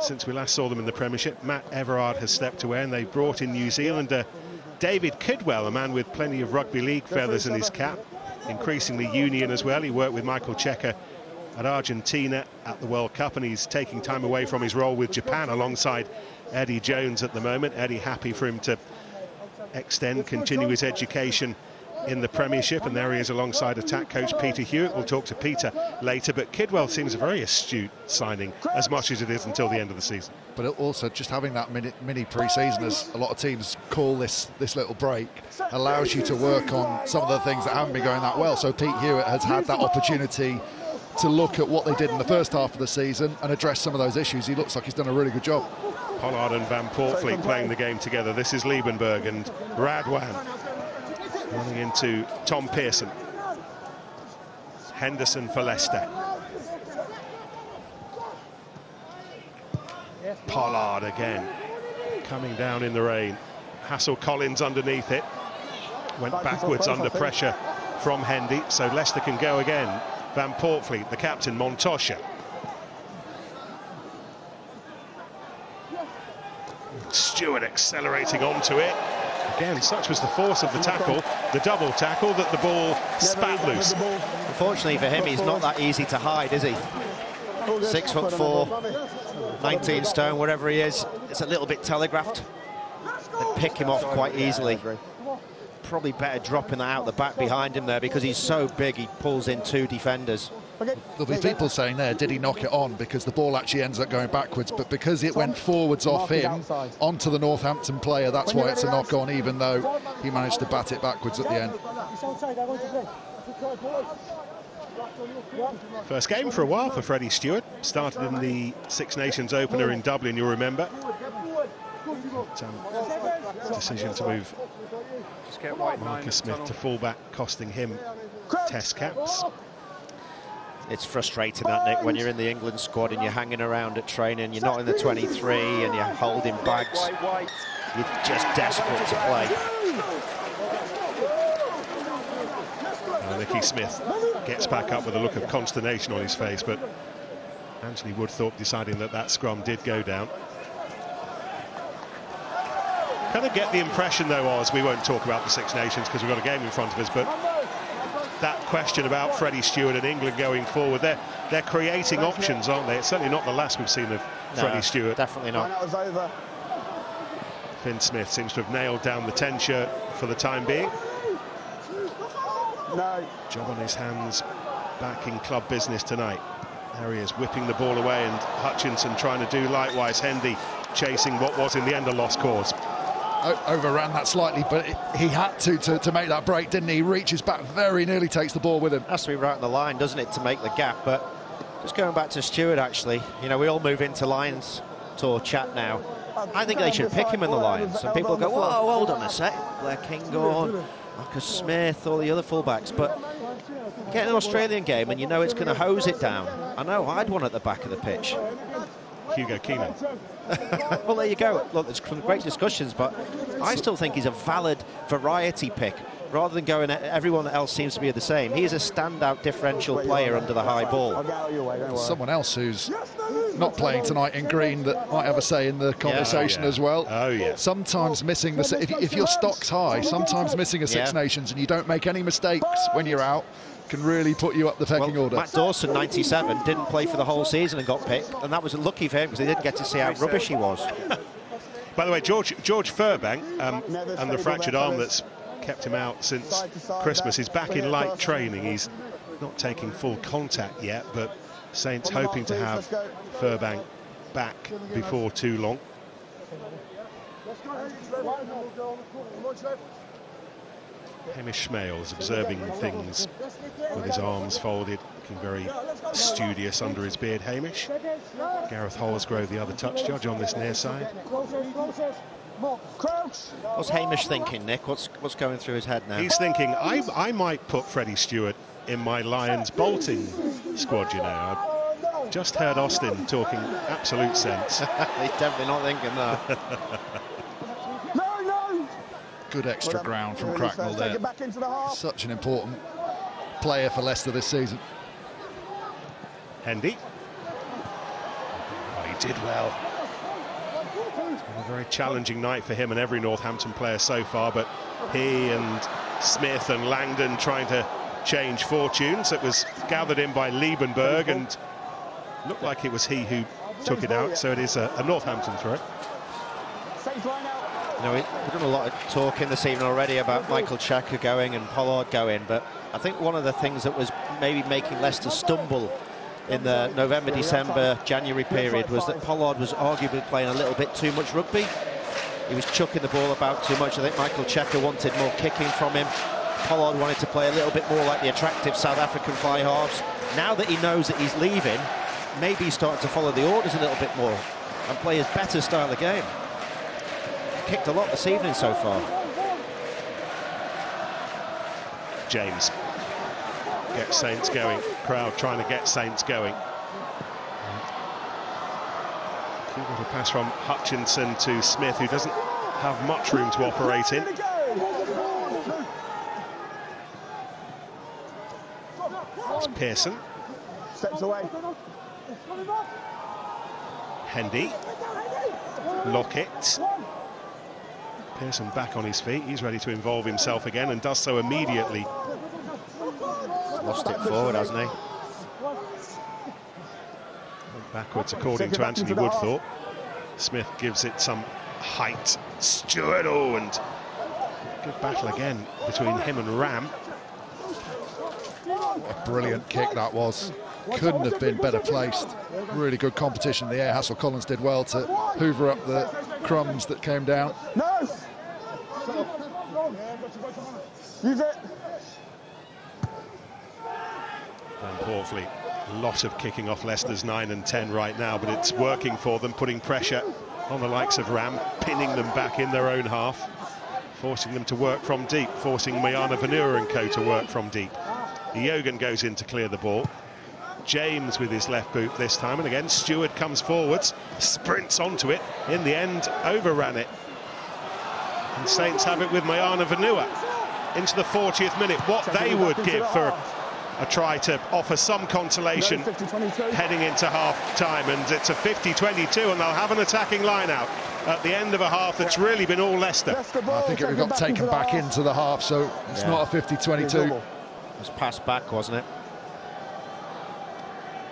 since we last saw them in the Premiership. Matt Everard has stepped away, and they've brought in New Zealander David Kidwell, a man with plenty of rugby league feathers in his cap, increasingly union as well. He worked with Michael Cheika at Argentina at the World Cup, and he's taking time away from his role with Japan alongside Eddie Jones at the moment. Eddie happy for him to continue his education in the Premiership, and there he is alongside attack coach Peter Hewitt. We'll talk to Peter later, but Kidwell seems a very astute signing, as much as it is until the end of the season. But also just having that mini pre-season, as a lot of teams call this little break, allows you to work on some of the things that haven't been going that well. So Pete Hewitt has had that opportunity to look at what they did in the first half of the season and address some of those issues. He looks like he's done a really good job. Pollard and Van Portfleet playing the game together. This is Liebenberg and Radwan running into Tom Pearson. Henderson for Leicester. Pollard again, coming down in the rain. Hassel Collins underneath it. Went backwards under pressure from Hendy, so Leicester can go again. Van Poortvliet, the captain, Montosha. Stewart accelerating onto it. Again, such was the force of the tackle, the double tackle, that the ball spat loose. Unfortunately for him, he's not that easy to hide, is he? 6'4", 19 stone, whatever he is. It's a little bit telegraphed. They pick him off quite easily. Probably better dropping that out the back behind him there, because he's so big, he pulls in 2 defenders. There'll be people saying there, did he knock it on? Because the ball actually ends up going backwards, but because it went forwards off him onto the Northampton player, that's why it's a knock on, even though he managed to bat it backwards at the end. First game for a while for Freddie Stewart. Started in the Six Nations opener in Dublin, you'll remember. Decision to move Marcus Smith to fullback, costing him test caps. It's frustrating, that, Nick, when you're in the England squad and you're hanging around at training, you're not in the 23 and you're holding bags. You're just desperate to play. Nicky Smith gets back up with a look of consternation on his face, but Anthony Woodthorpe deciding that that scrum did go down. Kind of get the impression, though, Oz, we won't talk about the Six Nations because we've got a game in front of us, but that question about Freddie Stewart and England going forward, they're creating options, aren't they? It's certainly not the last we've seen of Freddie Stewart. Definitely not. Finn Smith seems to have nailed down the 10 shirt for the time being. No. Job on his hands back in club business tonight. There he is, whipping the ball away, and Hutchinson trying to do likewise. Hendy chasing what was in the end a lost cause. Overran that slightly, but he had to make that break, didn't he? He reaches back, very nearly takes the ball with him. Has to be right on the line, doesn't it, to make the gap? But just going back to Stewart, actually, you know, we all move into Lions tour chat now. I think they should pick him in the Lions. And people go, whoa, hold on a sec. Blair Kinghorn, Marcus Smith, all the other fullbacks. But get an Australian game and you know it's going to hose it down. I know, I'd want at the back of the pitch. Hugo Keenan. Well, there you go. Look, there's some great discussions, but I still think he's a valid variety pick rather than going, everyone else seems to be the same. He is a standout differential player under the high ball. Someone else who's not playing tonight in green that might have a say in the conversation as well. Oh, yeah. Sometimes missing the... If your stock's high, sometimes missing a Six Nations and you don't make any mistakes when you're out can really put you up the pecking order. Matt Dawson, 97, didn't play for the whole season and got picked, and that was lucky for him because he didn't get to see how rubbish he was. By the way, George Furbank and the fractured arm that's kept him out since Christmas is back in light training. He's not taking full contact yet, but Saints hoping to have Furbank back before too long. Hamish Schmales observing things with his arms folded, looking very studious under his beard. Hamish. Gareth Holsgrove, the other touch judge on this near side. What's Hamish thinking, Nick? What's going through his head now? He's thinking, I might put Freddie Stewart in my Lions bolting squad, you know. I've just heard Austin talking absolute sense. He's definitely not thinking that. Good extra ground from Cracknell there. Such an important player for Leicester this season. Hendy. Oh, he did well. It's been a very challenging night for him and every Northampton player so far, but he and Smith and Langdon trying to change fortunes. It was gathered in by Liebenberg and looked like it was he who took it out, so it is a Northampton throw. You know, we've done a lot of talking this evening already about Michael Cheika going and Pollard going, but I think one of the things that was maybe making Leicester stumble in the November, December, January period was that Pollard was arguably playing a little bit too much rugby. He was chucking the ball about too much. I think Michael Cheika wanted more kicking from him. Pollard wanted to play a little bit more like the attractive South African fly halves. Now that he knows that he's leaving, maybe he's starting to follow the orders a little bit more and play his better style of game. Kicked a lot this evening so far. James gets Saints going. Crowd trying to get Saints going. Cute little pass from Hutchinson to Smith, who doesn't have much room to operate in. Pearson. Steps away. Hendy. Lockett. Pearson back on his feet. He's ready to involve himself again and does so immediately. Lost it forward, hasn't he? Backwards, according to Anthony Woodthorpe. Smith gives it some height. Stewart, oh, and good battle again between him and Ram. What a brilliant kick that was. Couldn't have been better placed. Really good competition in the air. Hassel-Collins did well to hoover up the crumbs that came down. No! Use it. Van Portfleet, a lot of kicking off Leicester's 9 and 10 right now, but it's working for them, putting pressure on the likes of Ram, pinning them back in their own half, forcing them to work from deep, forcing Mayana Vanua and co to work from deep. Iogan goes in to clear the ball. James with his left boot this time, and again Stewart comes forwards, sprints onto it, in the end overran it. And Saints have it with Mayana Vanua into the 40th minute. What they would give for a try to offer some consolation heading into half-time, and it's a 50-22, and they'll have an attacking line-out at the end of a half that's really been all Leicester. I think it got taken back into the half, so it's not a 50-22. It was passed back, wasn't it?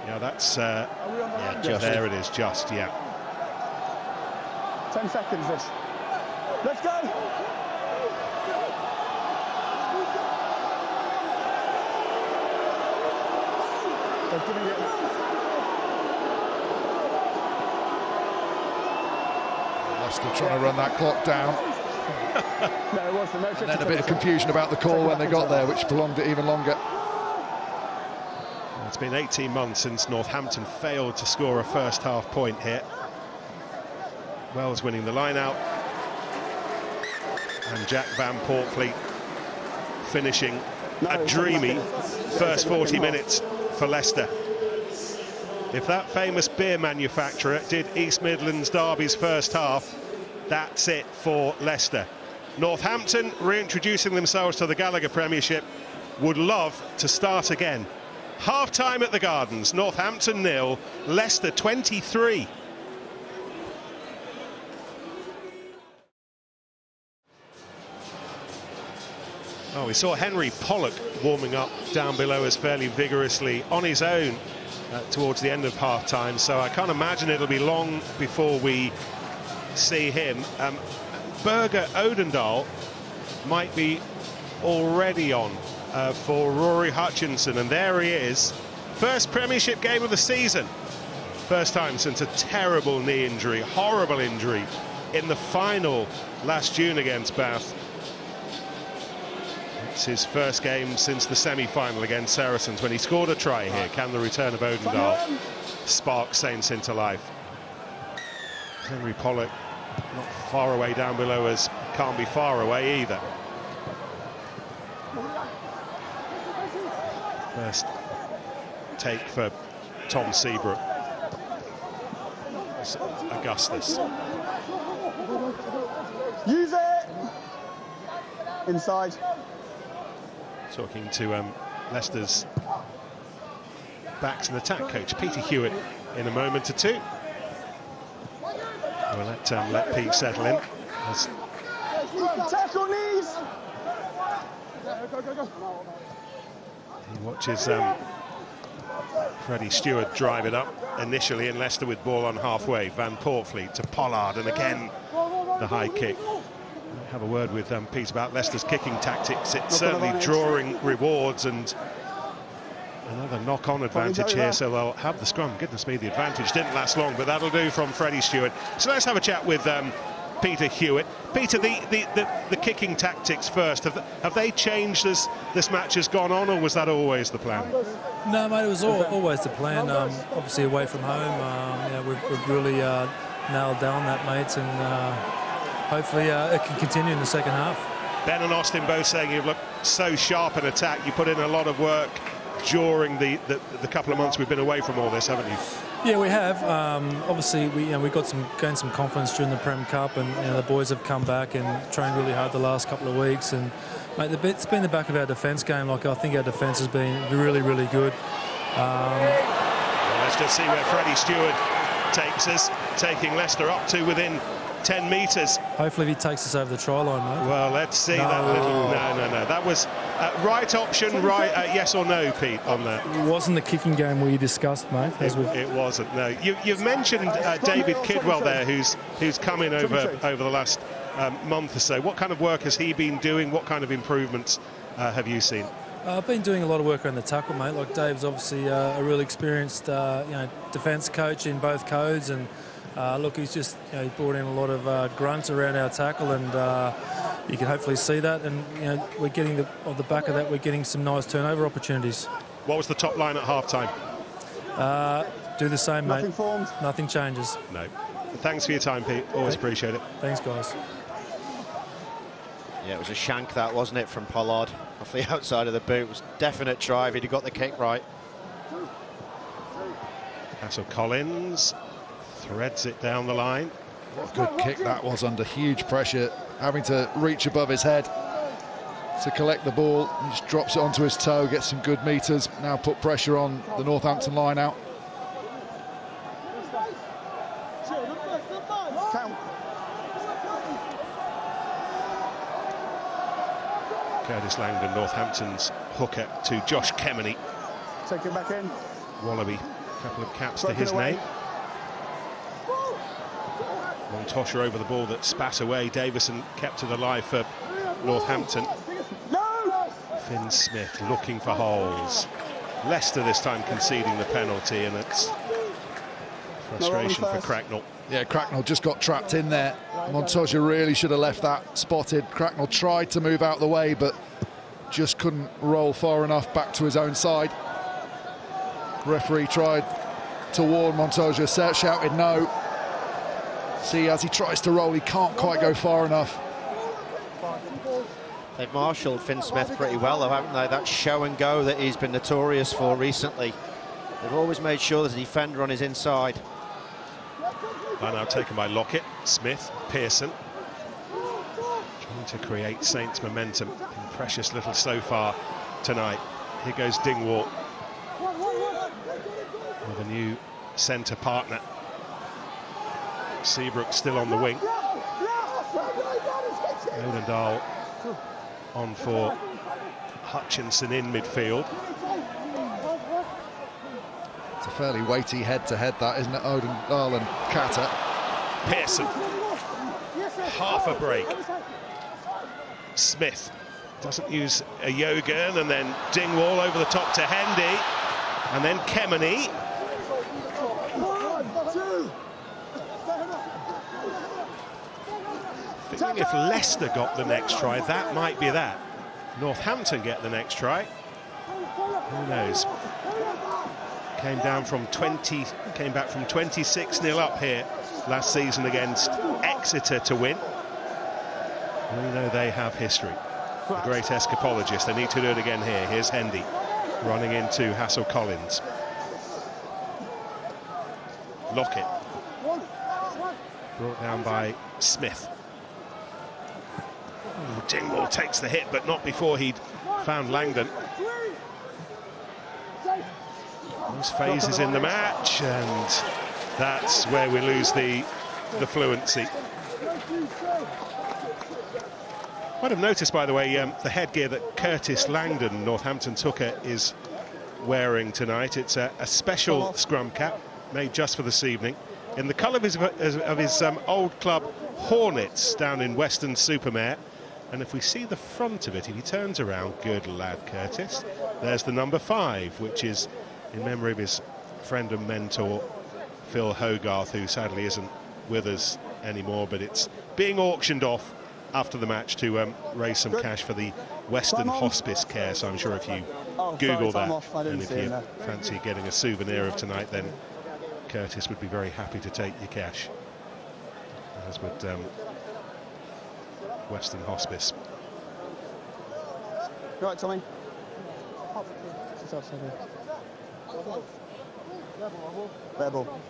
Yeah, that's yeah, just there it is, just, yeah. 10 seconds-ish. Let's go! Leicester trying to run that clock down. No, it wasn't. No, and then a bit of confusion about the call when they got there, which prolonged it even longer. It's been 18 months since Northampton failed to score a first half point here. Wells winning the line out, and Jack Van Portfleet finishing a dreamy first 40 minutes for Leicester. If that famous beer manufacturer did East Midlands Derby's first half, that's it for Leicester. Northampton, reintroducing themselves to the Gallagher Premiership, would love to start again. Half-time at the Gardens, Northampton 0, Leicester 23. Oh, we saw Henry Pollock warming up down below us fairly vigorously on his own towards the end of half-time, so I can't imagine it'll be long before we see him. Berger Odendahl might be already on for Rory Hutchinson, and there he is. First Premiership game of the season. First time since a terrible knee injury, horrible injury in the final last June against Bath. It's his first game since the semi-final against Saracens when he scored a try here. Can the return of Odendahl spark Saints into life? Henry Pollock not far away down below us, can't be far away either. First take for Tom Seabrook. It's Augustus. Use it! Inside. Talking to Leicester's backs and attack coach, Peter Hewitt, in a moment or two. We'll let Pete settle in. Tackle knees! He watches Freddie Stewart drive it up initially, and Leicester with ball on halfway. Van Portfleet to Pollard, and again the high kick. I'll have a word with Pete about Leicester's kicking tactics. It's certainly drawing rewards, and another knock-on advantage here, so they'll have the scrum. Goodness me, the advantage didn't last long, but that'll do from Freddie Stewart. So let's have a chat with Peter Hewitt. Peter, the kicking tactics first, have they changed as this match has gone on, or was that always the plan? No, mate, it was always the plan. Obviously away from home, we've really nailed down that, mate, and hopefully it can continue in the second half. Ben and Austin both saying you've looked so sharp in attack. You put in a lot of work during the couple of months we've been away from all this, haven't you? Yeah, we have. Obviously, we gained some confidence during the Prem Cup, and the boys have come back and trained really hard the last couple of weeks, and Mate, it's been the back of our defence game. Like, I think our defence has been really, really good. Let's just see where Freddie Stewart takes us, taking Leicester up to within 10 metres. Hopefully he takes us over the try line, mate. Well, let's see that little... No. That was right option, right... yes or no, Pete, on that? It wasn't the kicking game we discussed, mate. It wasn't, no. You've mentioned David Kidwell there, who's come in over the last month or so. What kind of work has he been doing? What kind of improvements have you seen? I've been doing a lot of work around the tackle, mate. Like, Dave's obviously a really experienced, defence coach in both codes, and look, he's just he brought in a lot of grunt around our tackle, and you can hopefully see that. And we're getting off the back of that, we're getting some nice turnover opportunities. What was the top line at half-time? Do the same, mate. Nothing formed. Nothing changes. No. Thanks for your time, Pete. Always appreciate it. Thanks, guys. Yeah, it was a shank, that, wasn't it, from Pollard off the outside of the boot. It was a definite try if he'd got the kick right. Hassel Collins threads it down the line. What a good kick that was under huge pressure, having to reach above his head to collect the ball. He just drops it onto his toe, gets some good meters. Now put pressure on the Northampton line out. Curtis Langdon, Northampton's hooker, to Josh Kemeny. Take it back in. Wallaby, a couple of caps to his name. Montoya over the ball that spat away. Davison kept it alive for Northampton. Finn Smith looking for holes. Leicester this time conceding the penalty, and it's frustration for Cracknell. Yeah, Cracknell just got trapped in there. Montoya really should have left that spotted. Cracknell tried to move out the way, but just couldn't roll far enough back to his own side. Referee tried to warn Montoya, shouted no. See, as he tries to roll, he can't quite go far enough. They've marshalled Finn Smith pretty well, though, haven't they? That show and go that he's been notorious for recently. They've always made sure there's a defender on his inside. By now taken by Lockett, Smith, Pearson. Trying to create Saints momentum. Precious little so far tonight. Here goes Dingwall with a new centre partner. Seabrook still on the wing. Odendahl on for Hutchinson in midfield. It's a fairly weighty head-to-head, that, isn't it? Odendahl and Kata. Pearson, half a break. Smith doesn't use a Yogan, and then Dingwall over the top to Hendy, and then Kemeny. Thinking if Leicester got the next try, that might be that. Northampton get the next try. Who knows? Came back from 26-0 up here last season against Exeter to win. We know they have history. The great escapologist. They need to do it again here. Here's Hendy running into Hassel Collins. Lockett brought down by Smith. Dingwall takes the hit, but not before he'd found Langdon. Those phases in the match, and that's where we lose the fluency. Might have noticed, by the way, the headgear that Curtis Langdon, Northampton's hooker, is wearing tonight. It's a special scrum cap made just for this evening, in the colour of his old club Hornets down in Weston-super-Mare. And if we see the front of it, if he turns around, good lad, Curtis. There's the number 5, which is in memory of his friend and mentor, Phil Hogarth, who sadly isn't with us anymore, but it's being auctioned off after the match to raise some cash for the Western Hospice Care. So I'm sure if you Google that, and if you fancy getting a souvenir of tonight, then Curtis would be very happy to take your cash, as would Western Hospice. Right, Tommy. Level.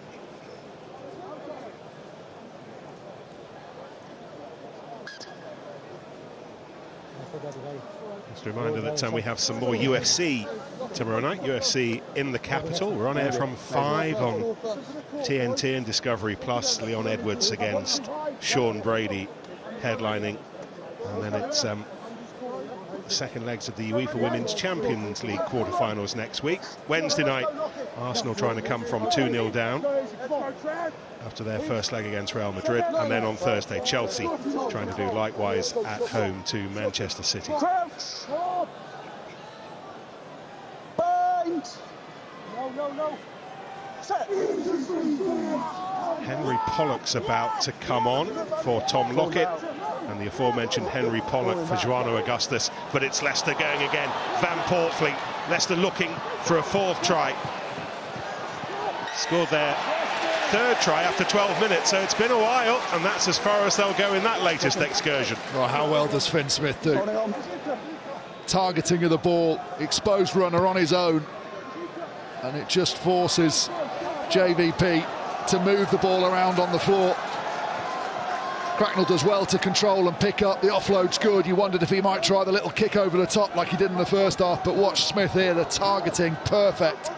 Just a reminder that we have some more UFC tomorrow night. UFC in the capital. We're on air from 5 on TNT and Discovery Plus. Leon Edwards against Sean Brady headlining. And then it's second legs of the UEFA Women's Champions League quarterfinals next week. Wednesday night, Arsenal trying to come from 2-0 down after their first leg against Real Madrid, and then on Thursday Chelsea trying to do likewise at home to Manchester City. Henry Pollock's about to come on for Tom Lockett, and the aforementioned Henry Pollock for Joano Augustus, but it's Leicester going again. Van Portfleet, Leicester looking for a fourth try. Scored their third try after 12 minutes, so it's been a while, and that's as far as they'll go in that latest excursion. Well, how well does Finn Smith do? Targeting of the ball, exposed runner on his own, and it just forces JVP to move the ball around on the floor. Cracknell does well to control and pick up. The offload's good. You wondered if he might try the little kick over the top like he did in the first half, but watch Smith here, the targeting perfect.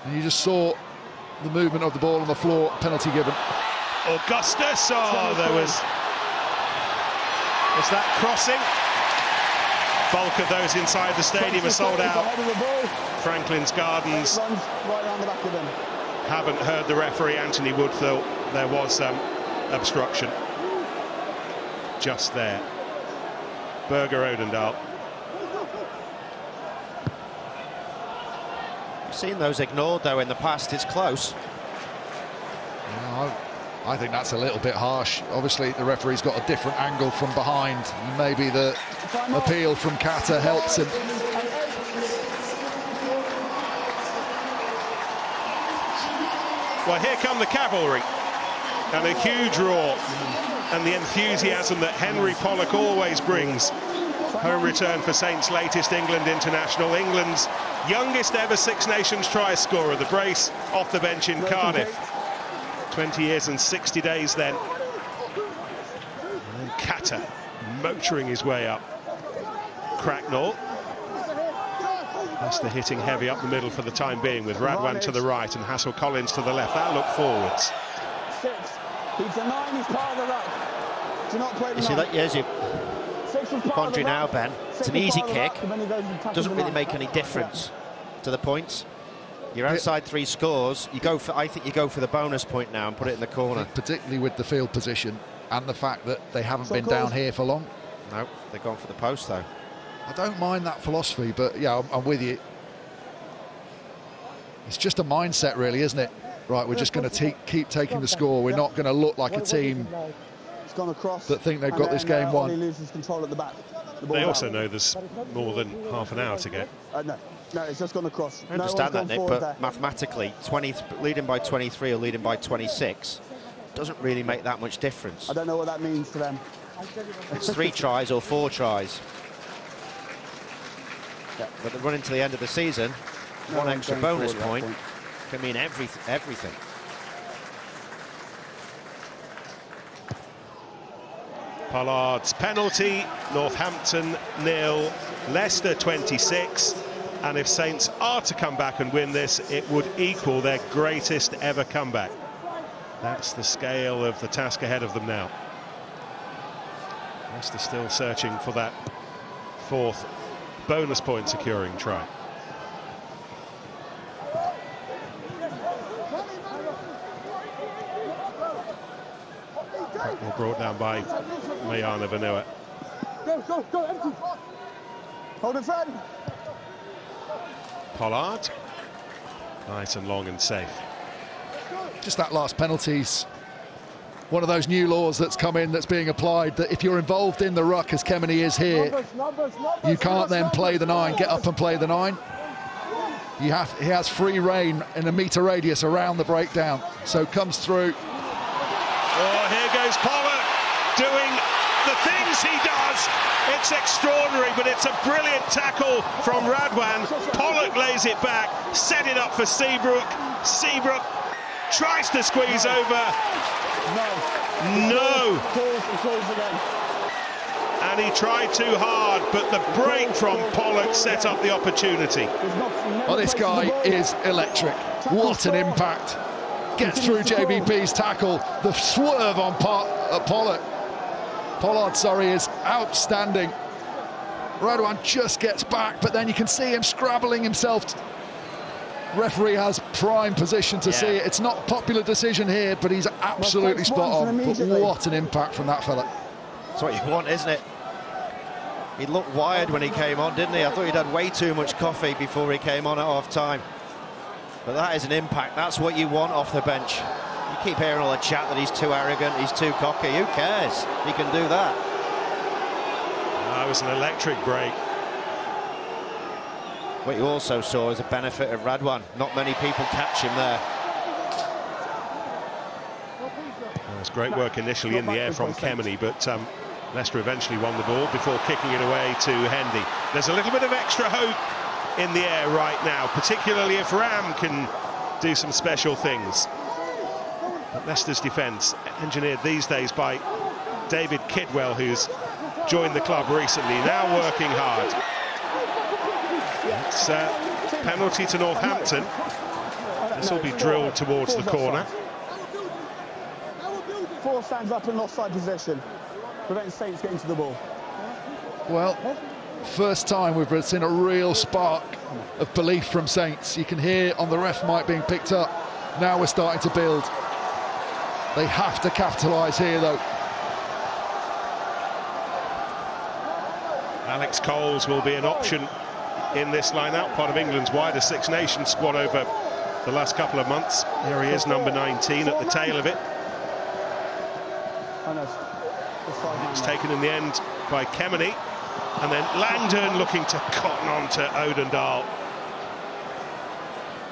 And you just saw the movement of the ball on the floor. Penalty given. Augustus, there was that crossing? Bulk of those inside the stadium are sold out. Franklin's Gardens haven't heard the referee, Anthony Wood, though there was obstruction just there. Berger Odendahl. I've seen those ignored though in the past. It's close. I think that's a little bit harsh. Obviously the referee's got a different angle from behind. Maybe the appeal from Kata helps him. Well, here come the cavalry, and a huge roar, and the enthusiasm that Henry Pollock always brings. Home return for Saints' latest England international, England's youngest ever Six Nations try scorer, the brace off the bench in Cardiff. 20 years and 60 days then. And Kata motoring his way up. Cracknell. Leicester hitting heavy up the middle for the time being, with Radwan to the right and Hassel Collins to the left. That look forwards. He's a 9, he's part of the ruck. Do not play the you see that? Yes, you. Pondry now, Ben. It's an easy kick. Doesn't really make any difference to the points. You're outside 3 scores. You go for. I think you go for the bonus point now and put it in the corner. Particularly with the field position and the fact that they haven't been down here for long. No, they've gone for the post though. I don't mind that philosophy, but yeah, I'm with you. It's just a mindset, really, isn't it? Right, we're just going to keep taking the score. We're not going to look like a team that think they've got this game won. They also know there's more than half an hour to go. No, it's just gone across. I understand that, Nick, but mathematically, leading by 23 or leading by 26 doesn't really make that much difference. I don't know what that means to them. It's 3 tries or 4 tries. Yeah. But the run into the end of the season, one extra bonus point can mean everything. Pollard's penalty, Northampton 0, Leicester 26, and if Saints are to come back and win this, it would equal their greatest ever comeback. That's the scale of the task ahead of them now. Leicester still searching for that 4th bonus point securing try. Brought down by Mayana Vanua. Go, empty. Hold in front. Pollard. Nice and long and safe. Just that last penalty's one of those new laws that's come in, that's being applied, that if you're involved in the ruck, as Kemeny is here, you can't then play the 9, get up and play the 9. He has free rein in a metre radius around the breakdown, so comes through. Oh, here goes Pollock doing the things he does. It's extraordinary, but it's a brilliant tackle from Radwan. Pollock lays it back, set it up for Seabrook. Seabrook tries to squeeze over. No. And he tried too hard, but the break from Pollock set up the opportunity. Well, this guy is electric. What an impact. Gets through JBP's tackle. The swerve on Pollard, is outstanding. Radwan just gets back, but then you can see him scrabbling himself. Referee has prime position to see it. It's not a popular decision here, but he's absolutely spot on. But what an impact from that fella. That's what you want, isn't it? He looked wired when he came on, didn't he? I thought he'd had way too much coffee before he came on at half-time. But that is an impact. That's what you want off the bench. You keep hearing all the chat that he's too arrogant, he's too cocky. Who cares? He can do that. That was an electric break. What you also saw is a benefit of Radwan. Not many people catch him there. It was great work initially in the air from Kemeny, but Leicester eventually won the ball before kicking it away to Hendy. There's a little bit of extra hope in the air right now, particularly if Ram can do some special things. But Leicester's defence, engineered these days by David Kidwell, who's joined the club recently, now working hard. It's penalty to Northampton. This will be drilled towards the corner. 4 stands up in offside position, preventing Saints getting to the ball. Well, first time we've seen a real spark of belief from Saints. You can hear on the ref mic being picked up. Now we're starting to build. They have to capitalise here, though. Alex Coles will be an option in this line-out, part of England's wider Six Nations squad over the last couple of months. Here he is, number 19, at the tail of it. It's taken in the end by Kemeny, and then Langdon looking to cotton on to Odendahl.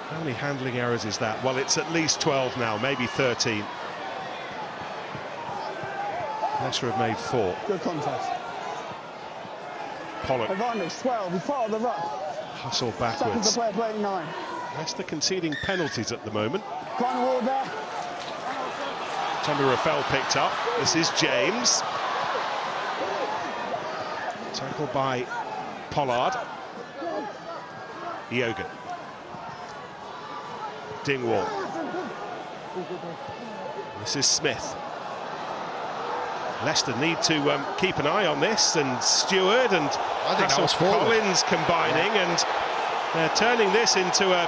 How many handling errors is that? Well, it's at least 12 now, maybe 13. Leicester have made 4. Good contest. Pollock. Advantage 12, he's part of the ruck. Hustle backwards. The player playing 9. Leicester conceding penalties at the moment. Kind of wall there. Tommy Raffel picked up. This is James. Tackled by Pollard. Iogan. Dingwall. This is Smith. Leicester need to keep an eye on this, and Stewart and Russell Collins combining, and they're turning this into a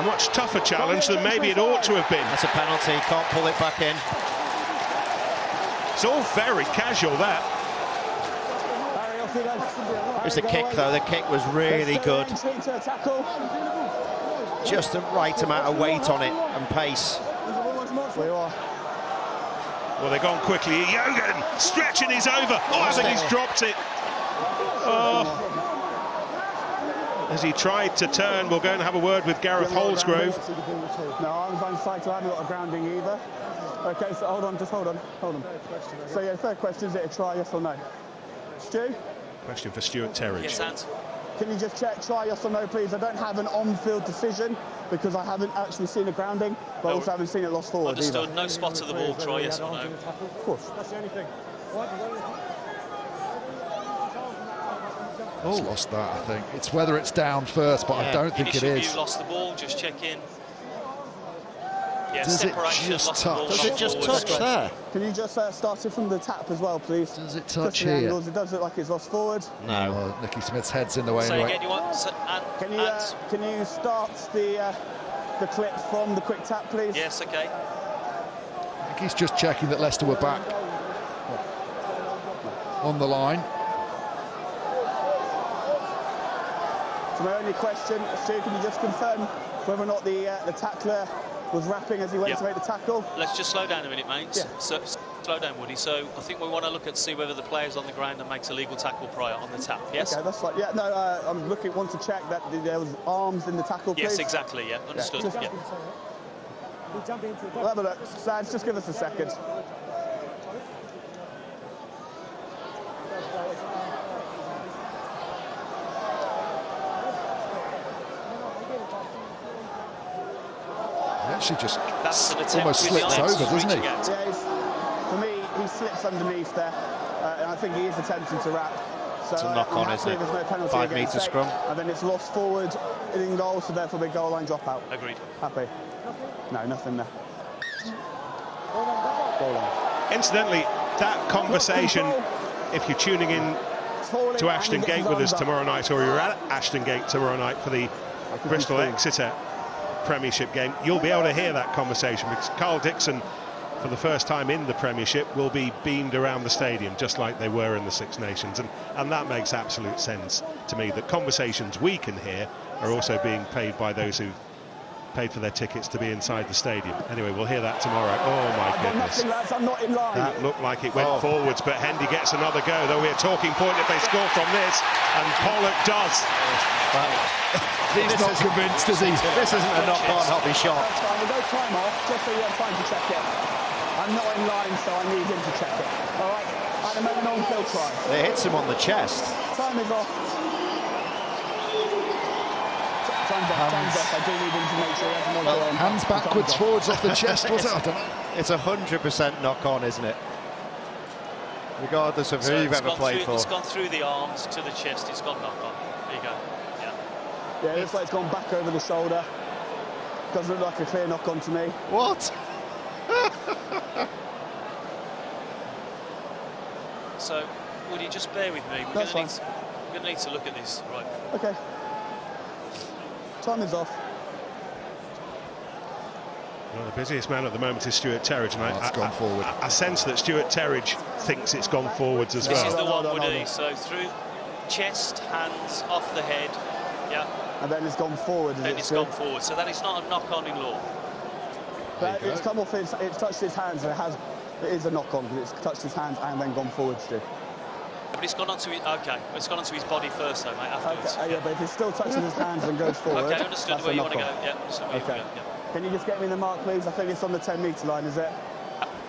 much tougher challenge than maybe it ought to have been. That's a penalty, can't pull it back in. It's all very casual, that. Here's the kick, though. The kick was really good. Just the right amount of weight on it and pace. Well, they've gone quickly. Iogan stretching is over. Oh, I think he's dropped it. Oh. As he tried to turn, we'll go and have a word with Gareth Holsgrove. No, I'm going to side, so I haven't got a grounding either. Okay, so hold on, just hold on. So yeah, third question, is it a try, yes or no? Stu? Question for Stuart Terridge. Yes, Ant. Can you just check try, yes or no, please? I don't have an on-field decision because I haven't actually seen a grounding, but I also haven't seen it lost forward. Understood. Either. No spot to the ball, try, yes or no? Of course. That's the only thing. Oh, lost that, I think. It's whether it's down first, but I don't think it is. View, lost the ball, just check in. Yeah, Does it separation, just lost the ball, touch? Does it just touch there? Can you just start it from the tap as well, please? Does it touch here? here? It does look like it's lost forward. No. Oh, Nicky Smith's head's in the way So anyway. again, you want... Can you start the clip from the quick tap, please? Yes, okay. I think he's just checking that Leicester were back on the line. So my only question, Stu, can you just confirm whether or not the tackler was rapping as he went to make the tackle? Let's just slow down a minute, mate. Yeah. So, slow down, Woody. So I think we want to look at see whether the player's on the ground and makes a legal tackle prior on the tap. Yes. Okay, that's fine. Yeah, no, I'm want to check that there was arms in the tackle, please. Yes, exactly. Yeah, understood. Yeah. We'll have a look. Sads, just give us a second. Actually just That's an attempt almost with the slips arms over, doesn't he? reaching out. Yeah, for me, he slips underneath there. And I think he is attempting to wrap. So it's a knock on, isn't it? there's no penalty 5 metre against scrum. And then it's lost forward in goal, so therefore big goal line dropout. Agreed. Happy? No, nothing there. Goal line. Incidentally, that conversation, if you're tuning in to Ashton Gate with us tomorrow night, or you're at Ashton Gate tomorrow night for the Bristol Exeter Premiership game, you'll be able to hear that conversation, because Carl Dixon, for the first time in the Premiership, will be beamed around the stadium just like they were in the Six Nations, and that makes absolute sense to me, that conversations we can hear are also being paid by those who paid for their tickets to be inside the stadium. Anyway, we'll hear that tomorrow. Oh my goodness. I'm not in line. That looked like it went forwards, but Hendy gets another go, though we're talking point if they score from this, and Pollock does. Well, he's not convinced, is he? This isn't a knock-on, I'll be shocked. That's fine, we'll go time off, just so you have time to check it. I'm not in line, so I need him to check it. All right? At the moment, on-field try. It hits him on the chest. Time is off. Time's off. I do need him to make sure he has another one. Hands backwards, forwards off the chest, was it? I don't know. It's 100% knock-on, isn't it? Regardless of who you've ever played for. It's gone through the arms to the chest, it's gone knock-on. There you go. Yeah, it looks like it's gone back over the shoulder. Doesn't look like a clear knock-on to me. What? So, would you just bear with me? We're going to need to look at this, right? Okay. Time is off. Well, the busiest man at the moment is Stuart Terridge, and it's gone forward. I sense that Stuart Terridge thinks it's gone forwards as well. This is the one, Woody. So through chest, hands, off the head, yeah. And then it's gone forward. Then it's gone forward. So that is not a knock-on in law. But it's come off. It's touched his hands. It is a knock-on because it's touched his hands and then gone forwards too. But it's gone onto his, it's gone onto his body first, though, mate. Afterwards. Okay, yeah, but if it's still touching his hands and goes forward. Okay, understood where you want to go. Yeah, understood where you want to go. Yeah. Can you just get me the mark, please? I think it's on the 10-metre line, is it?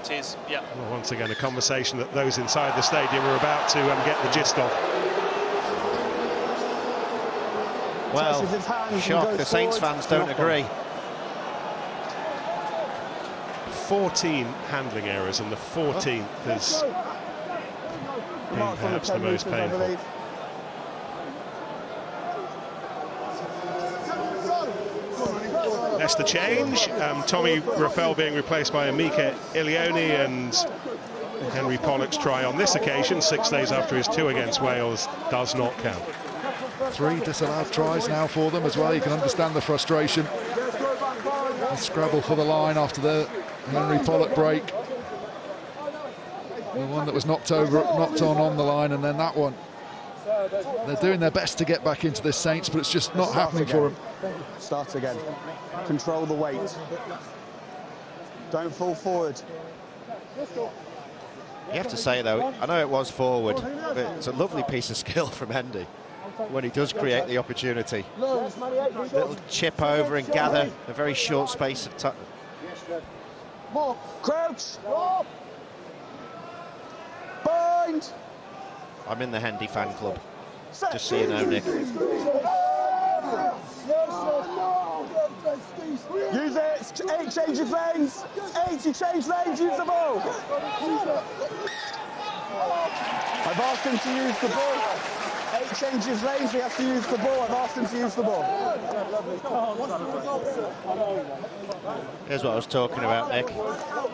It is, yeah. Well, once again, a conversation that those inside the stadium are about to get the gist of. Well, shock, the Saints fans don't agree. 14 handling errors, and the 14th is perhaps the most painful. Leicester change. Tommy Raffel being replaced by Amika Ilioni, and Henry Pollock's try on this occasion, 6 days after his 2 against Wales, does not count. 3 disallowed tries now for them as well. You can understand the frustration. A scrabble for the line after the Henry Pollock break. The one that was knocked on the line, and then that one. They're doing their best to get back into this Saints, but it's just not happening for them. Start again. Control the weight. Don't fall forward. You have to say, though, I know it was forward, but it's a lovely piece of skill from Hendy when he does create the opportunity. Little chip over and gather a very short space of time. Crouch! Bind! I'm in the Hendy fan club, just so you know, Nick. Use it! 8 changes lanes! 8, you change lanes, use the ball! I've asked him to use the ball. 8 changes lanes, he has to use the ball. I've asked him to use the ball. Here's what I was talking about, Nick.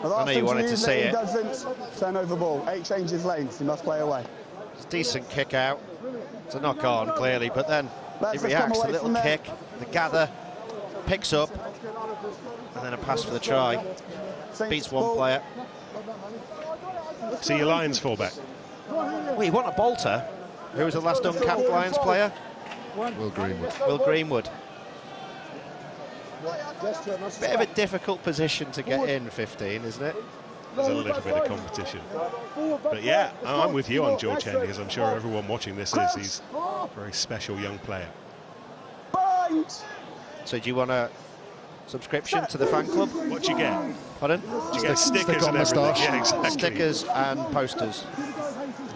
I know you wanted to see it. He doesn't turn over ball. 8 changes lanes, he must play away. It's a decent kick out. It's a knock on, clearly, but then he reacts, a little kick, the gather, picks up, and then a pass for the try. Beats one player. See your Lions fullback. Well, you want a bolter? Who was the last uncapped Lions player? Will Greenwood. Will Greenwood. Bit of a difficult position to get in, 15, isn't it? There's a little bit of competition. But yeah, I'm with you on George Hendy, as I'm sure everyone watching this is. He's a very special young player. So do you want a subscription to the fan club? What do you get? Pardon? Do you get stickers and everything? Yeah, exactly. Stickers and posters.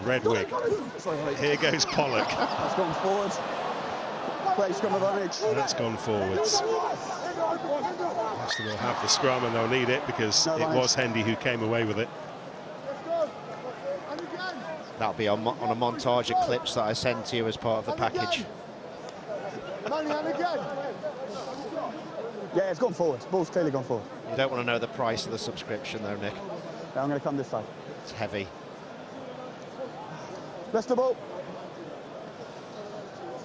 Red wig. Here goes Pollock. That's gone forward. Play scrum advantage. That's gone forwards. Leicester will have the scrum, and they'll need it because it was Hendy who came away with it. That'll be on a montage of clips that I send to you as part of the package. Yeah, it's gone forward. Ball's clearly gone forward. You don't want to know the price of the subscription, though, Nick. Yeah, I'm going to come this side. It's heavy. Leicester ball.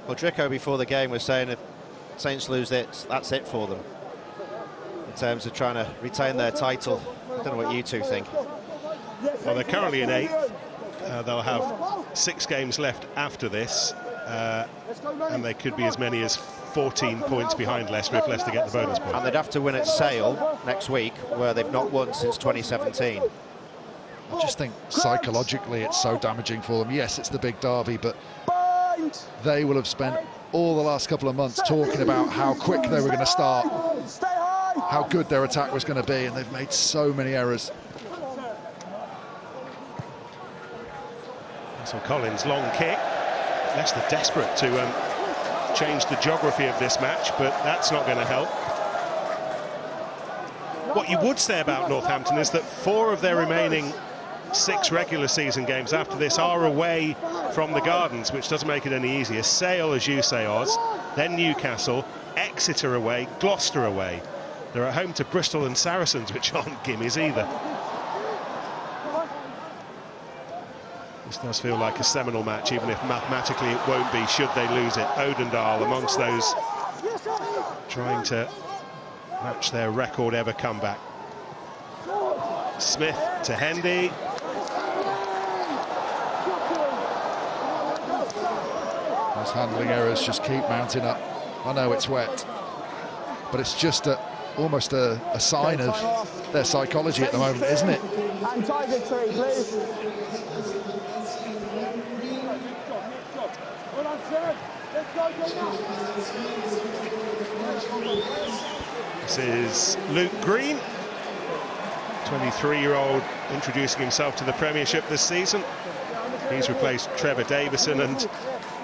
Well, Drico before the game was saying if Saints lose it, that's it for them. In terms of trying to retain their title. I don't know what you two think. Well, they're currently in 8th. They'll have 6 games left after this. And they could be as many as 14 points behind Leicester if Leicester get the bonus point. And they'd have to win at Sale next week, where they've not won since 2017. I just think psychologically it's so damaging for them. Yes, it's the big derby, but they will have spent all the last couple of months talking about how quick they were going to start, how good their attack was going to be, and they've made so many errors. So Collins' long kick. Leicester desperate to change the geography of this match, but that's not going to help. What you would say about Northampton is that 4 of their remaining 6 regular season games after this are away from the Gardens, which doesn't make it any easier. Sale, as you say, Oz, then Newcastle, Exeter away, Gloucester away. They're at home to Bristol and Saracens, which aren't gimmies either. This does feel like a seminal match, even if mathematically it won't be should they lose it. Odendal amongst those trying to match their record ever comeback. Smith to Hendy. Those handling errors just keep mounting up. I know it's wet, but it's just almost a sign of their psychology at the moment, isn't it? And target 3, please. This is Luke Green, 23-year-old, introducing himself to the Premiership this season. He's replaced Trevor Davison, and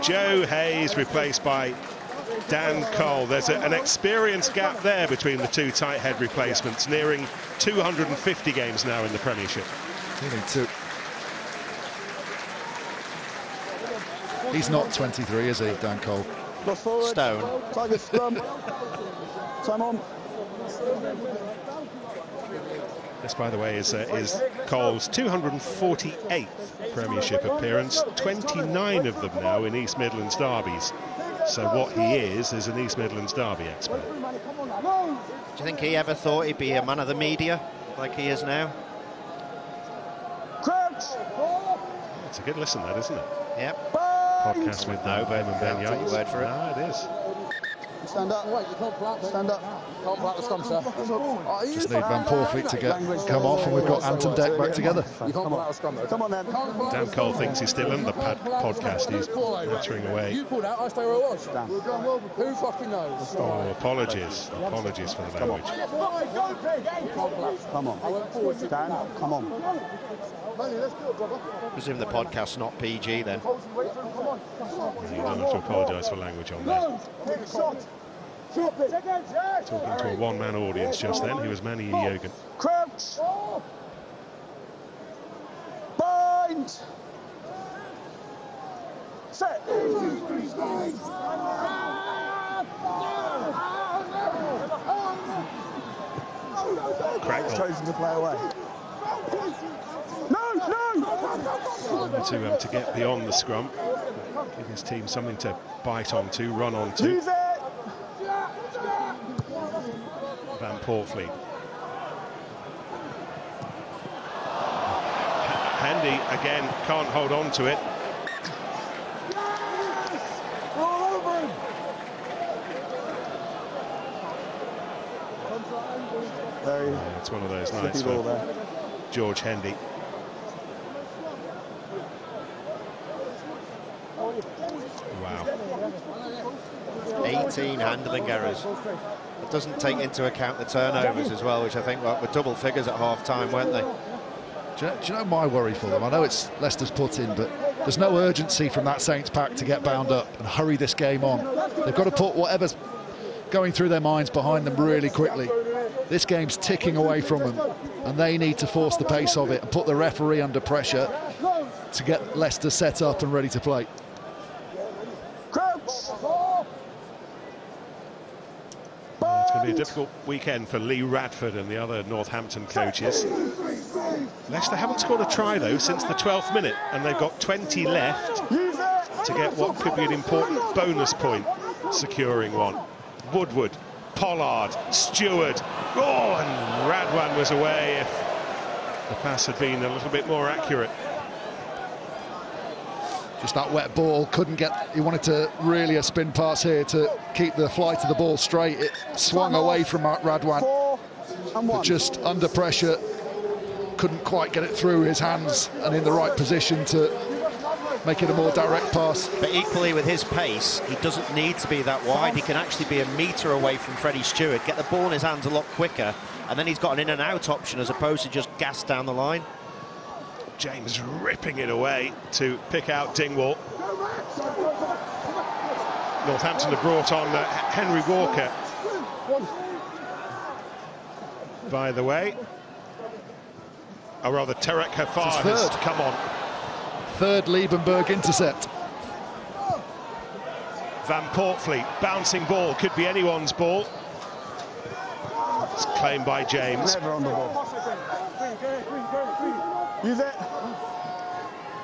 Joe Hayes replaced by Dan Cole. There's an experience gap there between the 2 tight head replacements, nearing 250 games now in the Premiership. He's not 23, is he, Dan Cole? Stone. Target scrum. Time on. This, by the way, is Cole's 248th Premiership appearance, 29 of them now in East Midlands derbies. So what he is an East Midlands derby expert. Do you think he ever thought he'd be a man of the media like he is now? It's a good listen, that, isn't it? Yep. Podcast with Ben and Ben I'll take your word for it. No, it is. Stand up. Stand up. Can't play the scrum, sir. Just need Van Poorfleet to come off, and we've got Anton Deck back together. You can't play the scrum, though. Come on, then. Dan Cole thinks he's still in the podcast. He's answering away. You pulled out, I stay where I was. Who fucking knows? Oh, apologies. Apologies for the language. Come on. Dan, come on. Presume the podcast's not PG then. You don't have to apologise for language on there. Talking to a one-man audience just then. He was Manny Yogan. Crouch. Bind. Set. Crackle. Chosen to play away. To get beyond the scrum, give his team something to bite onto, run onto. Van Poorfleet. Handy again, can't hold on to it. It's one of those nights for George Hendy. Wow. 18 handling errors. It doesn't take into account the turnovers as well, which I think were double figures at half-time, weren't they? Do you know my worry for them? I know it's Leicester's put in, but there's no urgency from that Saints pack to get bound up and hurry this game on. They've got to put whatever's going through their minds behind them really quickly. This game's ticking away from them, and they need to force the pace of it and put the referee under pressure to get Leicester set up and ready to play. It's going to be a difficult weekend for Lee Radford and the other Northampton coaches. Leicester haven't scored a try, though, since the 12th minute, and they've got 20 left to get what could be an important bonus point, securing one. Woodward, Pollard, Stewart. Oh, and Radwan was away if the pass had been a little bit more accurate. Just that wet ball, couldn't get, he wanted to really a spin pass here to keep the flight of the ball straight. It swung away from Radwan, but just under pressure, couldn't quite get it through his hands and in the right position to make it a more direct pass. But equally with his pace, he doesn't need to be that wide. He can actually be a metre away from Freddie Stewart, get the ball in his hands a lot quicker, and then he's got an in and out option as opposed to just gas down the line. James ripping it away to pick out Dingwall. Northampton have brought on Henry Walker, by the way. Or rather, Tarek Hafar has come on. Third Liebenberg intercept. Van Portfleet, bouncing ball, could be anyone's ball. It's claimed by James. Never on the ball. Use it.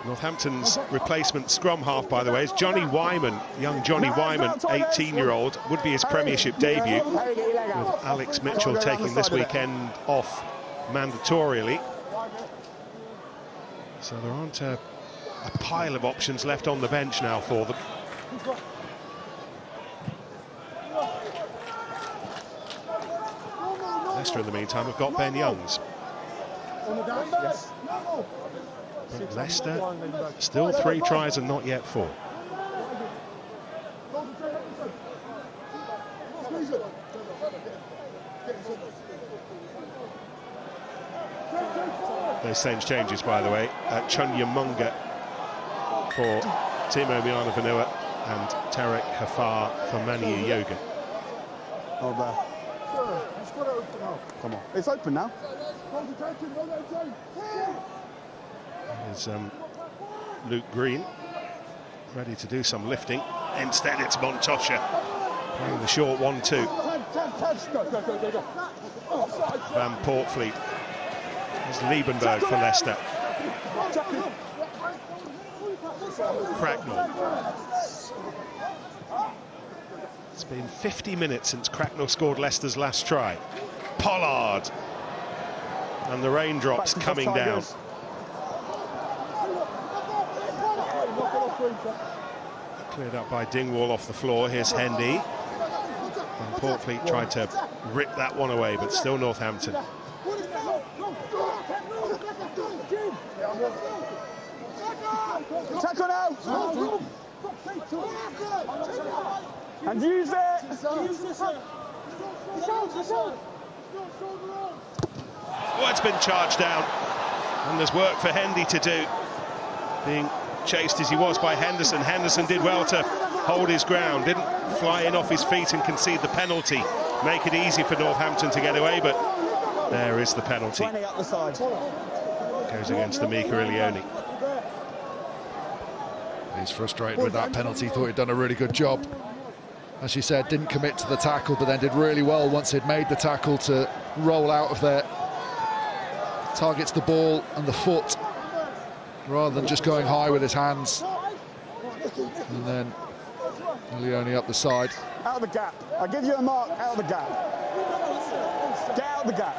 Northampton's replacement scrum half, by the way, is Johnny Wyman. Young Johnny Wyman, 18-year-old, would be his Premiership debut, with Alex Mitchell taking this weekend off mandatorily. So there aren't a pile of options left on the bench now for them. Leicester, in the meantime, have got Ben Youngs. But Leicester, still 3 tries and not yet 4. Those same changes, by the way. Chunya Munga for Timo Milano-Vanua and Tarek Hafar for Manu Yoga. Oh, there. Come on. It's open now. There's Luke Green ready to do some lifting. Instead, it's Montosha playing the short 1-2. Van Portfleet. There's Liebenberg for Leicester. Cracknell. It's been 50 minutes since Cracknell scored Leicester's last try. Pollard. And the raindrops coming down. Cleared up by Dingwall off the floor. Here's Hendy. And Portfleet tried to rip that one away, but still Northampton. Tackle now! And use it! Oh, it's been charged down. And there's work for Hendy to do. Being chased as he was by Henderson. Henderson did well to hold his ground. Didn't fly in off his feet and concede the penalty. Make it easy for Northampton to get away, but there is the penalty. Up the side. Goes against Amika Ilioni. He's frustrated with that penalty, thought he'd done a really good job. As you said, didn't commit to the tackle, but then did really well once he'd made the tackle to roll out of there. Targets the ball and the foot, rather than just going high with his hands. And then Ilioni up the side. Out of the gap. I'll give you a mark, out of the gap. Get out of the gap.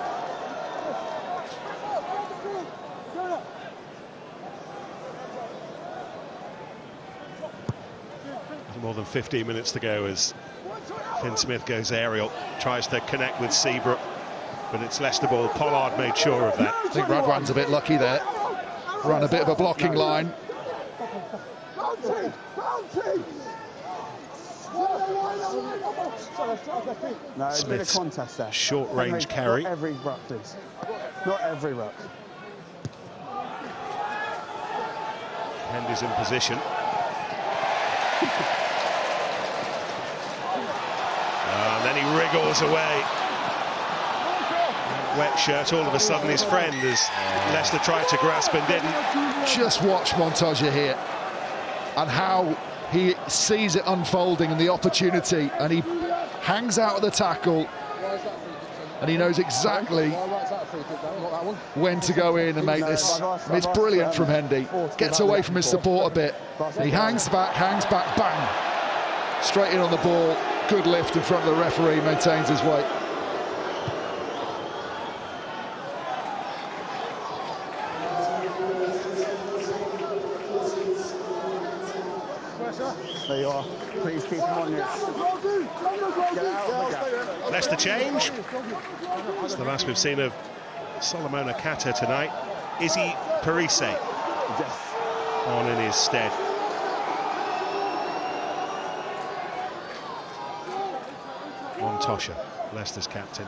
More than 15 minutes to go as Finn Smith goes aerial, tries to connect with Seabrook, but it's Leicester ball. Pollard made sure of that. I think Radwan's a bit lucky there. Ran a bit of a blocking line. No, it's been a Smith's contest there. short range carry. Not every ruck, please. Not every ruck. Hendy's in position. And then he wriggles away. wet shirt, all of a sudden his friend, as Leicester tried to grasp and didn't. Just watch Montoya here and how he sees it unfolding and the opportunity, and he hangs out of the tackle, and he knows exactly when to go in and make this. It's brilliant from Hendy. Gets away from his support a bit. He hangs back, bang. Straight in on the ball. Good lift in front of the referee, maintains his weight. There you are. Please keep him on you. Leicester change. It's the last we've seen of Solomon Akata tonight. Izzy Parise on in his stead. Montoya, Leicester's captain.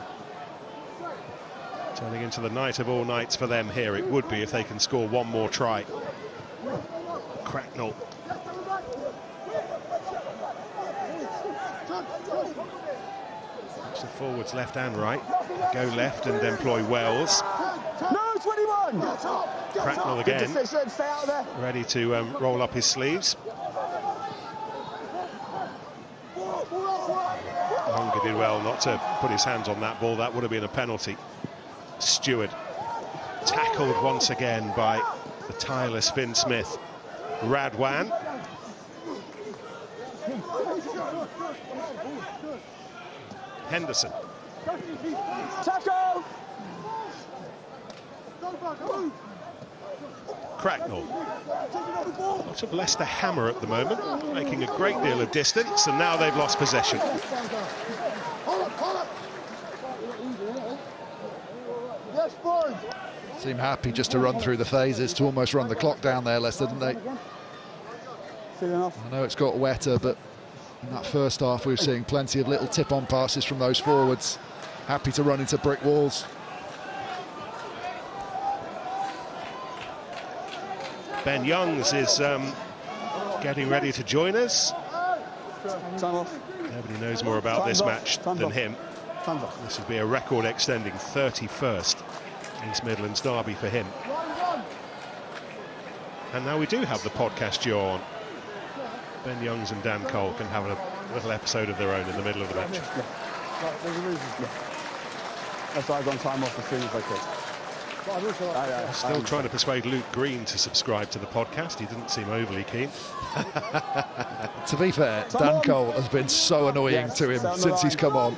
Turning into the night of all nights for them here. It would be if they can score one more try. Cracknell. The forwards left and right. Go left and employ Wells. No, 21! Cracknell again. Stay out there. Ready to roll up his sleeves. Hunger did well not to put his hands on that ball. That would have been a penalty. Stewart tackled once again by the tireless Finn Smith. Radwan. Henderson. Tackle! Cracknell. Lots of Leicester hammer at the moment, making a great deal of distance, and now they've lost possession. Seem happy just to run through the phases, to almost run the clock down there, Leicester, didn't they? I know it's got wetter, but in that first half we were seeing plenty of little tip-on passes from those forwards. Happy to run into brick walls. Ben Youngs is getting ready to join us. Time off. Nobody knows more about this match than him. This would be a record-extending 31st East Midlands derby for him. And now we do have the podcast duo on. Ben Youngs and Dan Cole can have a little episode of their own in the middle of the match. There's a reason. That's why I've gone time off as soon as I could. Still trying to persuade Luke Green to subscribe to the podcast. He didn't seem overly keen. To be fair, Dan Cole has been so annoying to him since he's come on.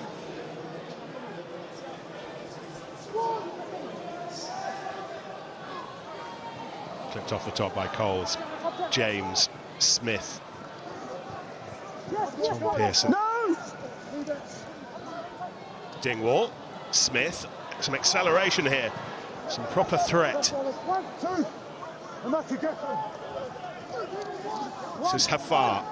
Clipped off the top by Coles. James, Smith, Tom Pearson. Dingwall, Smith, some acceleration here. Some proper threat. This is Hafar.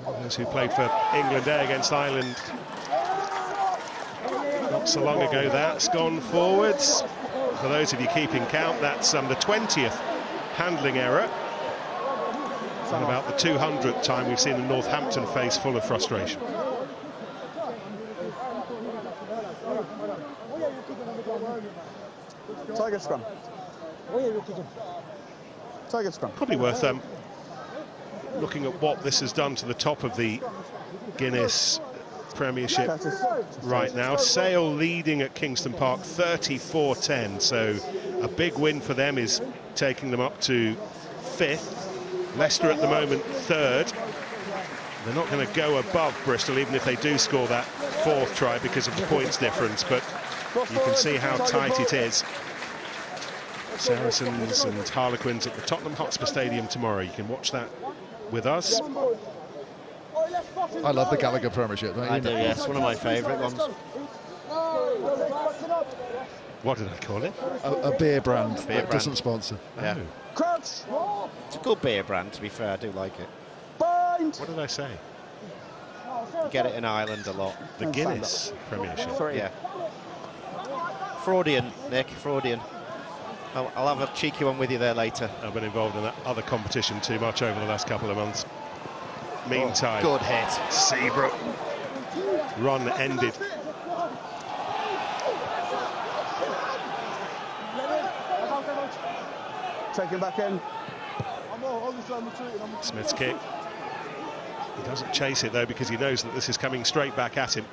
Those who played for England A against Ireland not so long ago. That's gone forwards. For those of you keeping count, that's the 20th handling error. And about the 200th time we've seen a Northampton face full of frustration. Tiger scrum. Tiger scrum. Probably worth looking at what this has done to the top of the Guinness Premiership right now. Sale leading at Kingston Park 34-10, so a big win for them is taking them up to 5th. Leicester at the moment 3rd. They're not going to go above Bristol even if they do score that 4th try because of the points difference, but you can see how tight it is. Saracens and Harlequins at the Tottenham Hotspur Stadium tomorrow. You can watch that with us. I love the Gallagher Premiership, don't you? I do, yes. One of my favourite ones. What did I call it? A beer brand that doesn't sponsor. Yeah. Oh. It's a good beer brand, to be fair. I do like it. What did I say? You get it in Ireland a lot. The Guinness Premiership. Yeah. Freudian, Nick, Freudian. I'll have a cheeky one with you there later. I've been involved in that other competition too much over the last couple of months. Meantime, good hit. Seabrook. Run ended. Take him back in. Smith's kick. He doesn't chase it though because he knows that this is coming straight back at him.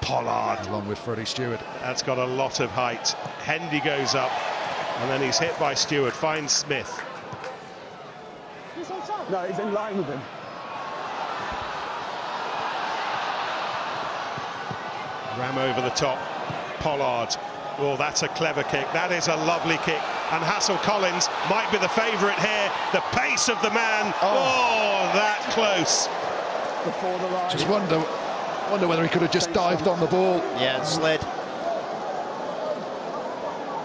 Pollard. Along with Freddie Stewart. That's got a lot of height. Hendy goes up and then he's hit by Stewart. Finds Smith. No, he's in line with him. Ram over the top. Pollard. Oh, that's a clever kick. That is a lovely kick. And Hassel-Collins might be the favourite here. The pace of the man. Oh, that close. Before the line. Just wonder whether he could have just dived on the ball. Yeah, and slid.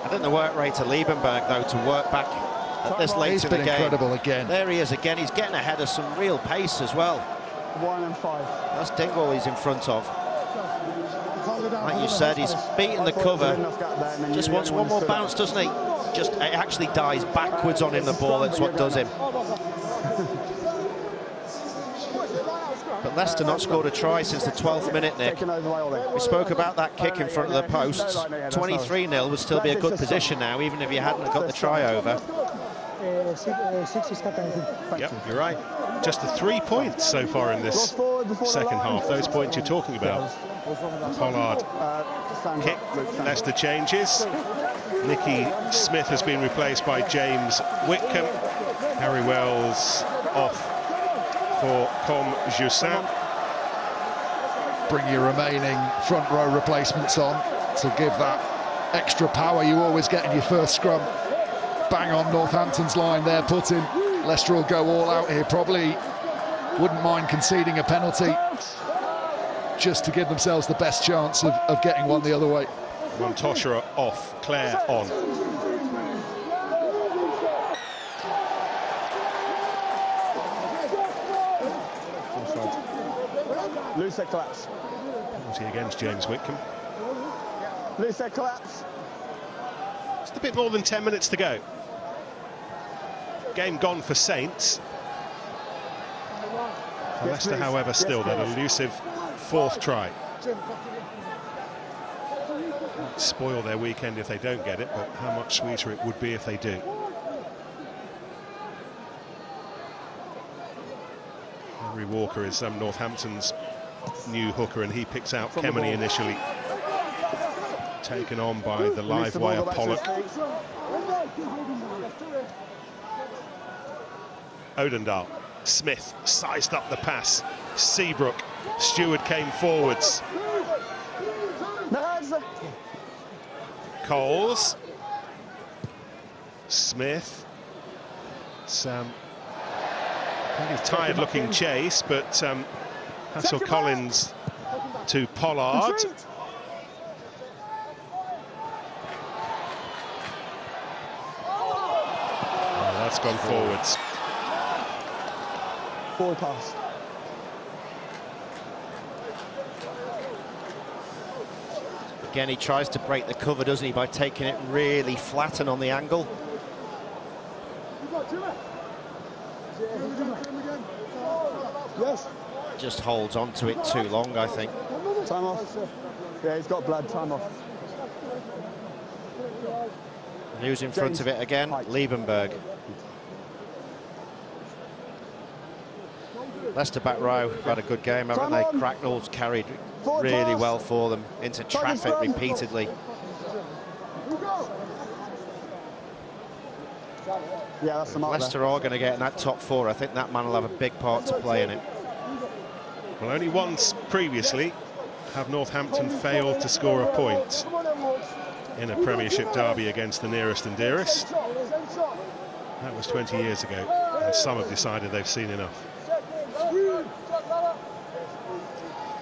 I think the work rate of Liebenberg, though, to work back at this late in the game. Incredible again. There he is again. He's getting ahead of some real pace as well. 1 and 5. That's Dingwall he's in front of. Like you said, he's beaten the cover. Just wants one more bounce, doesn't he? Just it actually dies backwards on him, the ball. That's what does him. But Leicester not scored a try since the 12th minute, Nick. We spoke about that kick in front of the posts. 23-0 would still be a good position now, even if you hadn't got the try over. Yep, you're right. Just the 3 points so far in this second half. Those points you're talking about. Pollard kick. Leicester changes. Nicky Smith has been replaced by James Whitcomb. Harry Wells off for Com Jussin. Bring your remaining front row replacements on to give that extra power you always get in your first scrum. Bang on Northampton's line there, put in. Leicester will go all out here, probably wouldn't mind conceding a penalty just to give themselves the best chance of getting one the other way. Montoshera off, Clare on. Loose head collapse. Penalty against James Whitcomb. Loose head collapse. Just a bit more than 10 minutes to go. Game gone for Saints. For Leicester, however, still that elusive fourth try. Spoil their weekend if they don't get it, but how much sweeter it would be if they do. Henry Walker is Northampton's new hooker, and he picks out Kemeny initially. Taken on by the live wire Pollock. Odendahl. Smith sized up the pass. Seabrook. Stewart came forwards. Coles. Smith. It's pretty tired looking chase, but Hassel-Collins to Pollard. Oh, that's gone forwards. Forward pass. Again, he tries to break the cover, doesn't he, by taking it really flat and on the angle. Yes. Just holds on to it too long, I think. Time off. Yeah, he's got blood. Time off. And who's in front of it again? Liebenberg. Leicester back row have had a good game, haven't they? Cracknell's carried really well for them into traffic repeatedly. Yeah, that's the mark. Leicester are going to get in that top four. I think that man will have a big part to play in it. Well, only once previously have Northampton failed to score a point in a Premiership derby against the nearest and dearest. That was 20 years ago, and some have decided they've seen enough.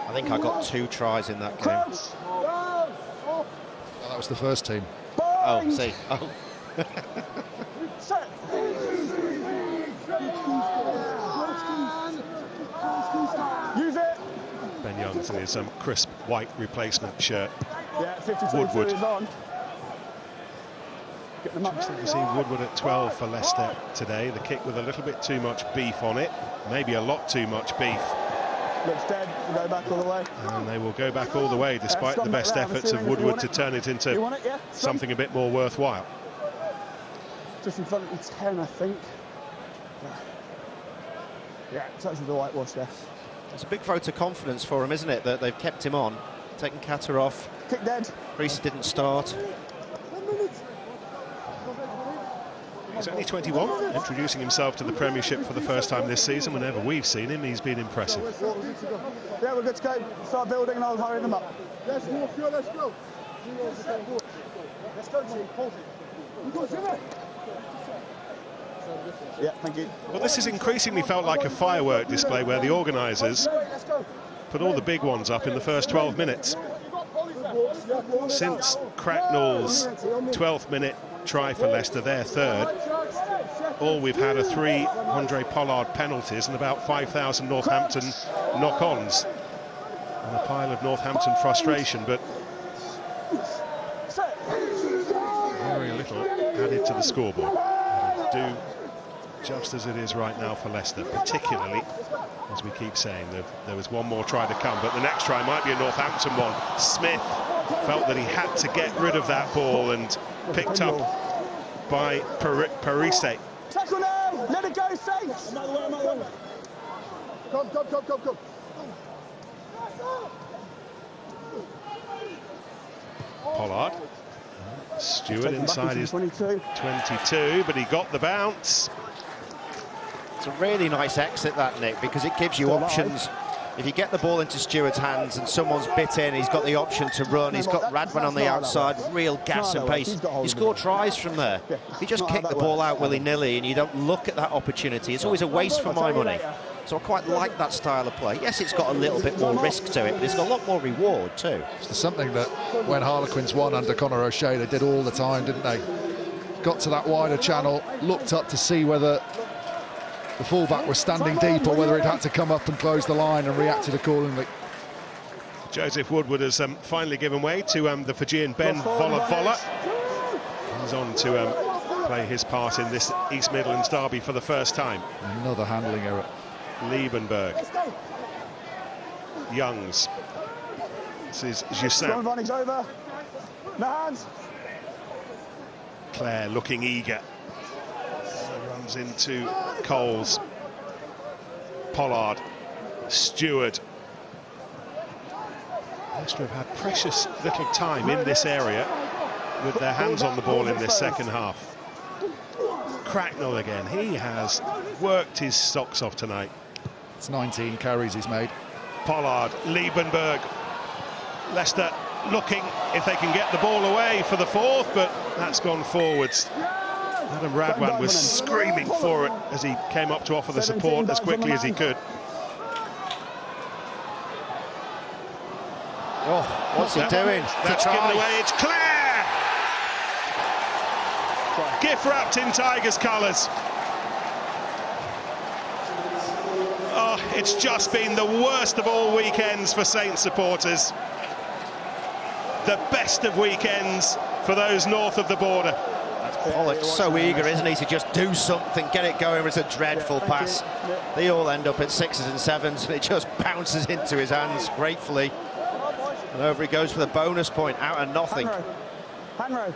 I think I got 2 tries in that game. Oh, that was the first team. Oh, see. Oh. Use it. Ben Young's in his crisp white replacement shirt. Yeah, 52 Woodward. is on. Get them up. You see Woodward at 12 for Leicester today. The kick with a little bit too much beef on it. Maybe a lot too much beef. Looks dead. We'll go back all the way. And they will go back all the way, despite the best efforts of Woodward to turn it into something a bit more worthwhile. Just in front of the 10, I think. Yeah, touches the whitewash there. It's a big vote of confidence for him, isn't it, that they've kept him on, taken Kata off. Kick dead. Reese didn't start. He's only 21, introducing himself to the Premiership for the first time this season. Whenever we've seen him, he's been impressive. Yeah, we're good to go. Start building and I'll hurry them up. Let's go, let's go. Let's go, team. Yeah, thank you. Well, this has increasingly felt like a firework display where the organisers put all the big ones up in the first 12 minutes. Since Cracknell's 12th minute try for Leicester, their third, all we've had are 3 Andre Pollard penalties and about 5,000 Northampton knock-ons. And a pile of Northampton frustration, but very little added to the scoreboard. It'll do just as it is right now for Leicester, particularly, as we keep saying, there was one more try to come, but the next try might be a Northampton one. Smith felt that he had to get rid of that ball and picked up by Parise. Tackle now! Let it go, safe! Come. Pollard. Stewart inside his 22, but he got the bounce. It's a really nice exit, that, Nick, because it gives you options. If you get the ball into Stewart's hands and someone's bit in, he's got the option to run. He's got Radwan on the outside, real gas and pace. He scored tries from there. He just kicked the ball out willy-nilly and you don't look at that opportunity. It's always a waste for my money. So I quite like that style of play. Yes, it's got a little bit more risk to it, but it's got a lot more reward too. It's something that when Harlequins won under Conor O'Shea, they did all the time, didn't they? Got to that wider channel, looked up to see whether the fullback was standing deep or whether he'd had to come up and close the line, and reacted accordingly. Joseph Woodward has finally given way to the Fijian Ben Vola. He's on to play his part in this East Midlands derby for the first time. Another handling error. Liebenberg. Youngs. This is Jussin. Over. No hands. Clare looking eager. Runs into Coles. Pollard. Stewart. Leicester have had precious little time in this area with their hands on the ball in this second half. Cracknell again. He has worked his socks off tonight. It's 19 carries he's made. Pollard, Liebenberg. Leicester looking if they can get the ball away for the fourth, but that's gone forwards. Adam Radwan was screaming for it as he came up to offer the support as quickly as he could. Oh, what's he doing? That's given away. It's Clare! Gift wrapped in Tigers colours. Oh, it's just been the worst of all weekends for Saints supporters. The best of weekends for those north of the border. Pollock's so eager, isn't he, to just do something, get it going. It's a dreadful pass. They all end up at 6s and 7s, and it just bounces into his hands gratefully. And over he goes for the bonus point, out of nothing. Hang row.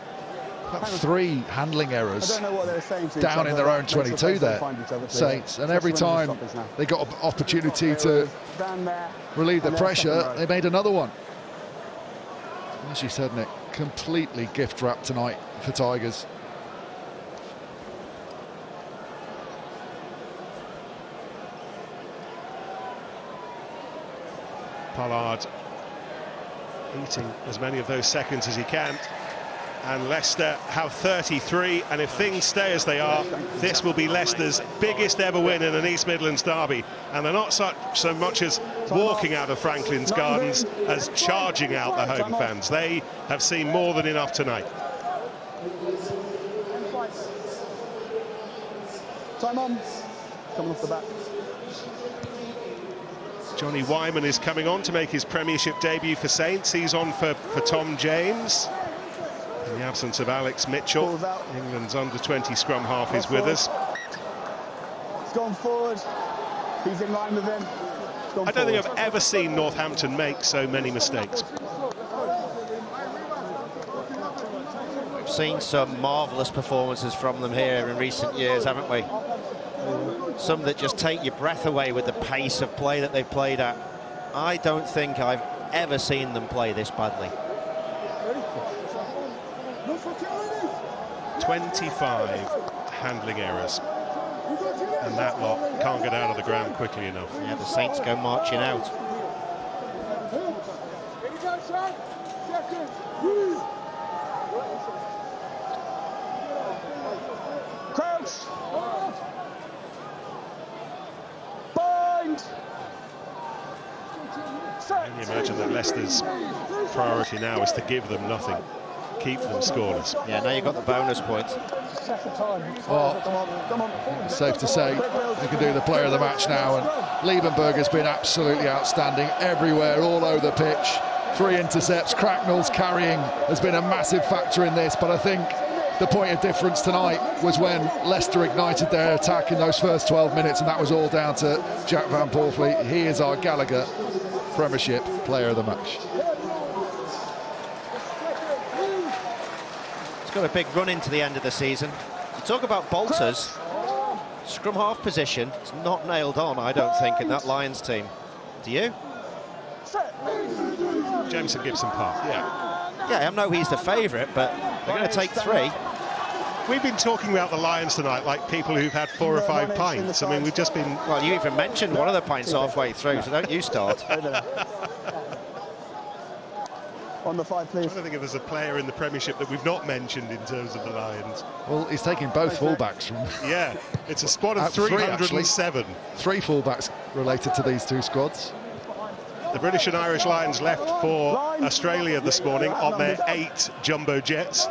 3 handling errors down in their own 22 there, Saints, and every time they got an opportunity to relieve the pressure, they made another one. As you said, Nick, completely gift wrapped tonight for Tigers. Pollard eating as many of those seconds as he can, and Leicester have 33, and if things stay as they are, this will be Leicester's biggest ever win in an East Midlands derby, and they're not so much as walking out of Franklin's Gardens as charging out the home fans. They have seen more than enough tonight. Time on. Coming off the back. Johnny Wyman is coming on to make his Premiership debut for Saints. He's on for Tom James. In the absence of Alex Mitchell, England's under-20 scrum half is with us. He's gone forward. He's in line with him. I don't think I've ever seen Northampton make so many mistakes. We've seen some marvellous performances from them here in recent years, haven't we? Some that just take your breath away with the pace of play that they've played at. I don't think I've ever seen them play this badly. 25 handling errors. And that lot can't get out of the ground quickly enough. Yeah, the Saints go marching out. Crouch! Bind! Can you imagine that Leicester's priority now is to give them nothing, keep them scoreless? Yeah, now you've got the bonus point. Well, it's safe to say you can do the player of the match now, and Liebenberg has been absolutely outstanding everywhere, all over the pitch. 3 intercepts. Cracknell's carrying has been a massive factor in this, but I think the point of difference tonight was when Leicester ignited their attack in those first 12 minutes, and that was all down to Jack Van Poortvliet. He is our Gallagher Premiership player of the match. He's got a big run into the end of the season. You talk about bolters. Scrum half position, it's not nailed on, I don't think, in that Lions team. Do you? Jameson Gibson Park, yeah. Yeah, I know he's the favourite, but they're going to take 3. We've been talking about the Lions tonight like people who've had 4 or 5 pints. I mean, we've just been... Well, you even mentioned one of the pints halfway through, so don't you start. On the 5, please. I don't think if there's a player in the Premiership that we've not mentioned in terms of the Lions. Well, he's taking both fullbacks from... Yeah, it's a squad of 307. 3 fullbacks related to these 2 squads. The British and Irish Lions left for Australia this morning on their 8 jumbo jets.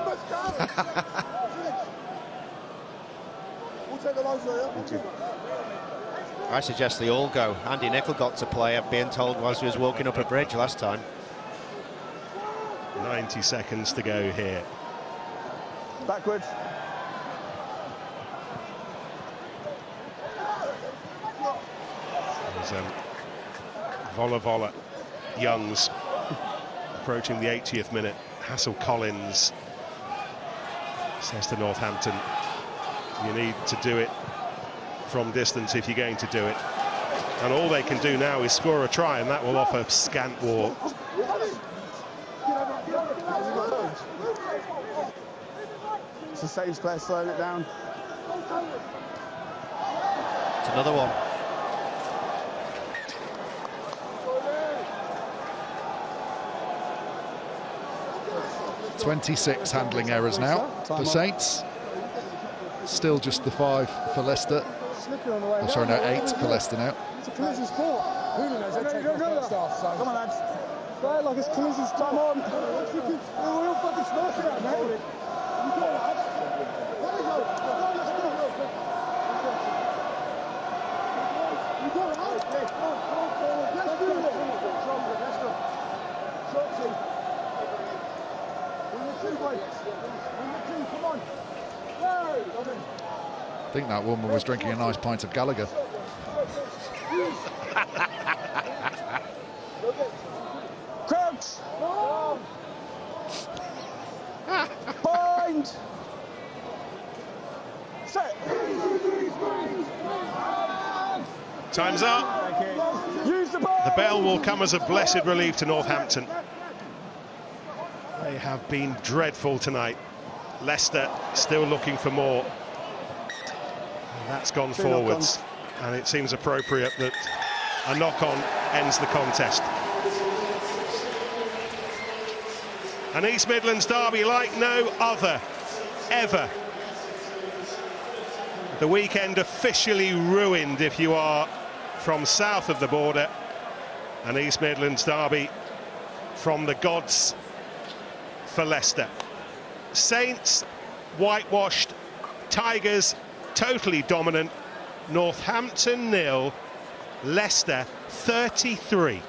I suggest they all go. Andy Nicol got to play, I'm being told, whilst he was walking up a bridge last time. 90 seconds to go here. Backwards. There's Vola Youngs approaching the 80th minute. Hassel Collins says to Northampton, you need to do it from distance if you're going to do it. And all they can do now is score a try, and that will offer scant war. It's the Saints player slowing it down. It's another one. .26 handling errors now for Saints. Still just the 5 for Leicester. Oh, sorry, no, 8 for Leicester now. It's a collision sport. Who knows? They take the first half, so. Come on, lads. Play it like it's collision sport. Come on. We're all fucking smarting out, mate. You go, lads. There we go. Let's go. You go, lads. Come on. Let's do it. Let's go. Short two. Win the 2, boys. Win the 2, come on. I think that woman was drinking a nice pint of Gallagher. Crouch! Bind! Set! Time's up. Use the ball! The bell will come as a blessed relief to Northampton. They have been dreadful tonight. Leicester still looking for more. And that's gone forwards, and it seems appropriate that a knock-on ends the contest. An East Midlands derby like no other ever. The weekend officially ruined if you are from south of the border. An East Midlands derby from the gods for Leicester. Saints whitewashed, Tigers totally dominant. Northampton 0, Leicester 33.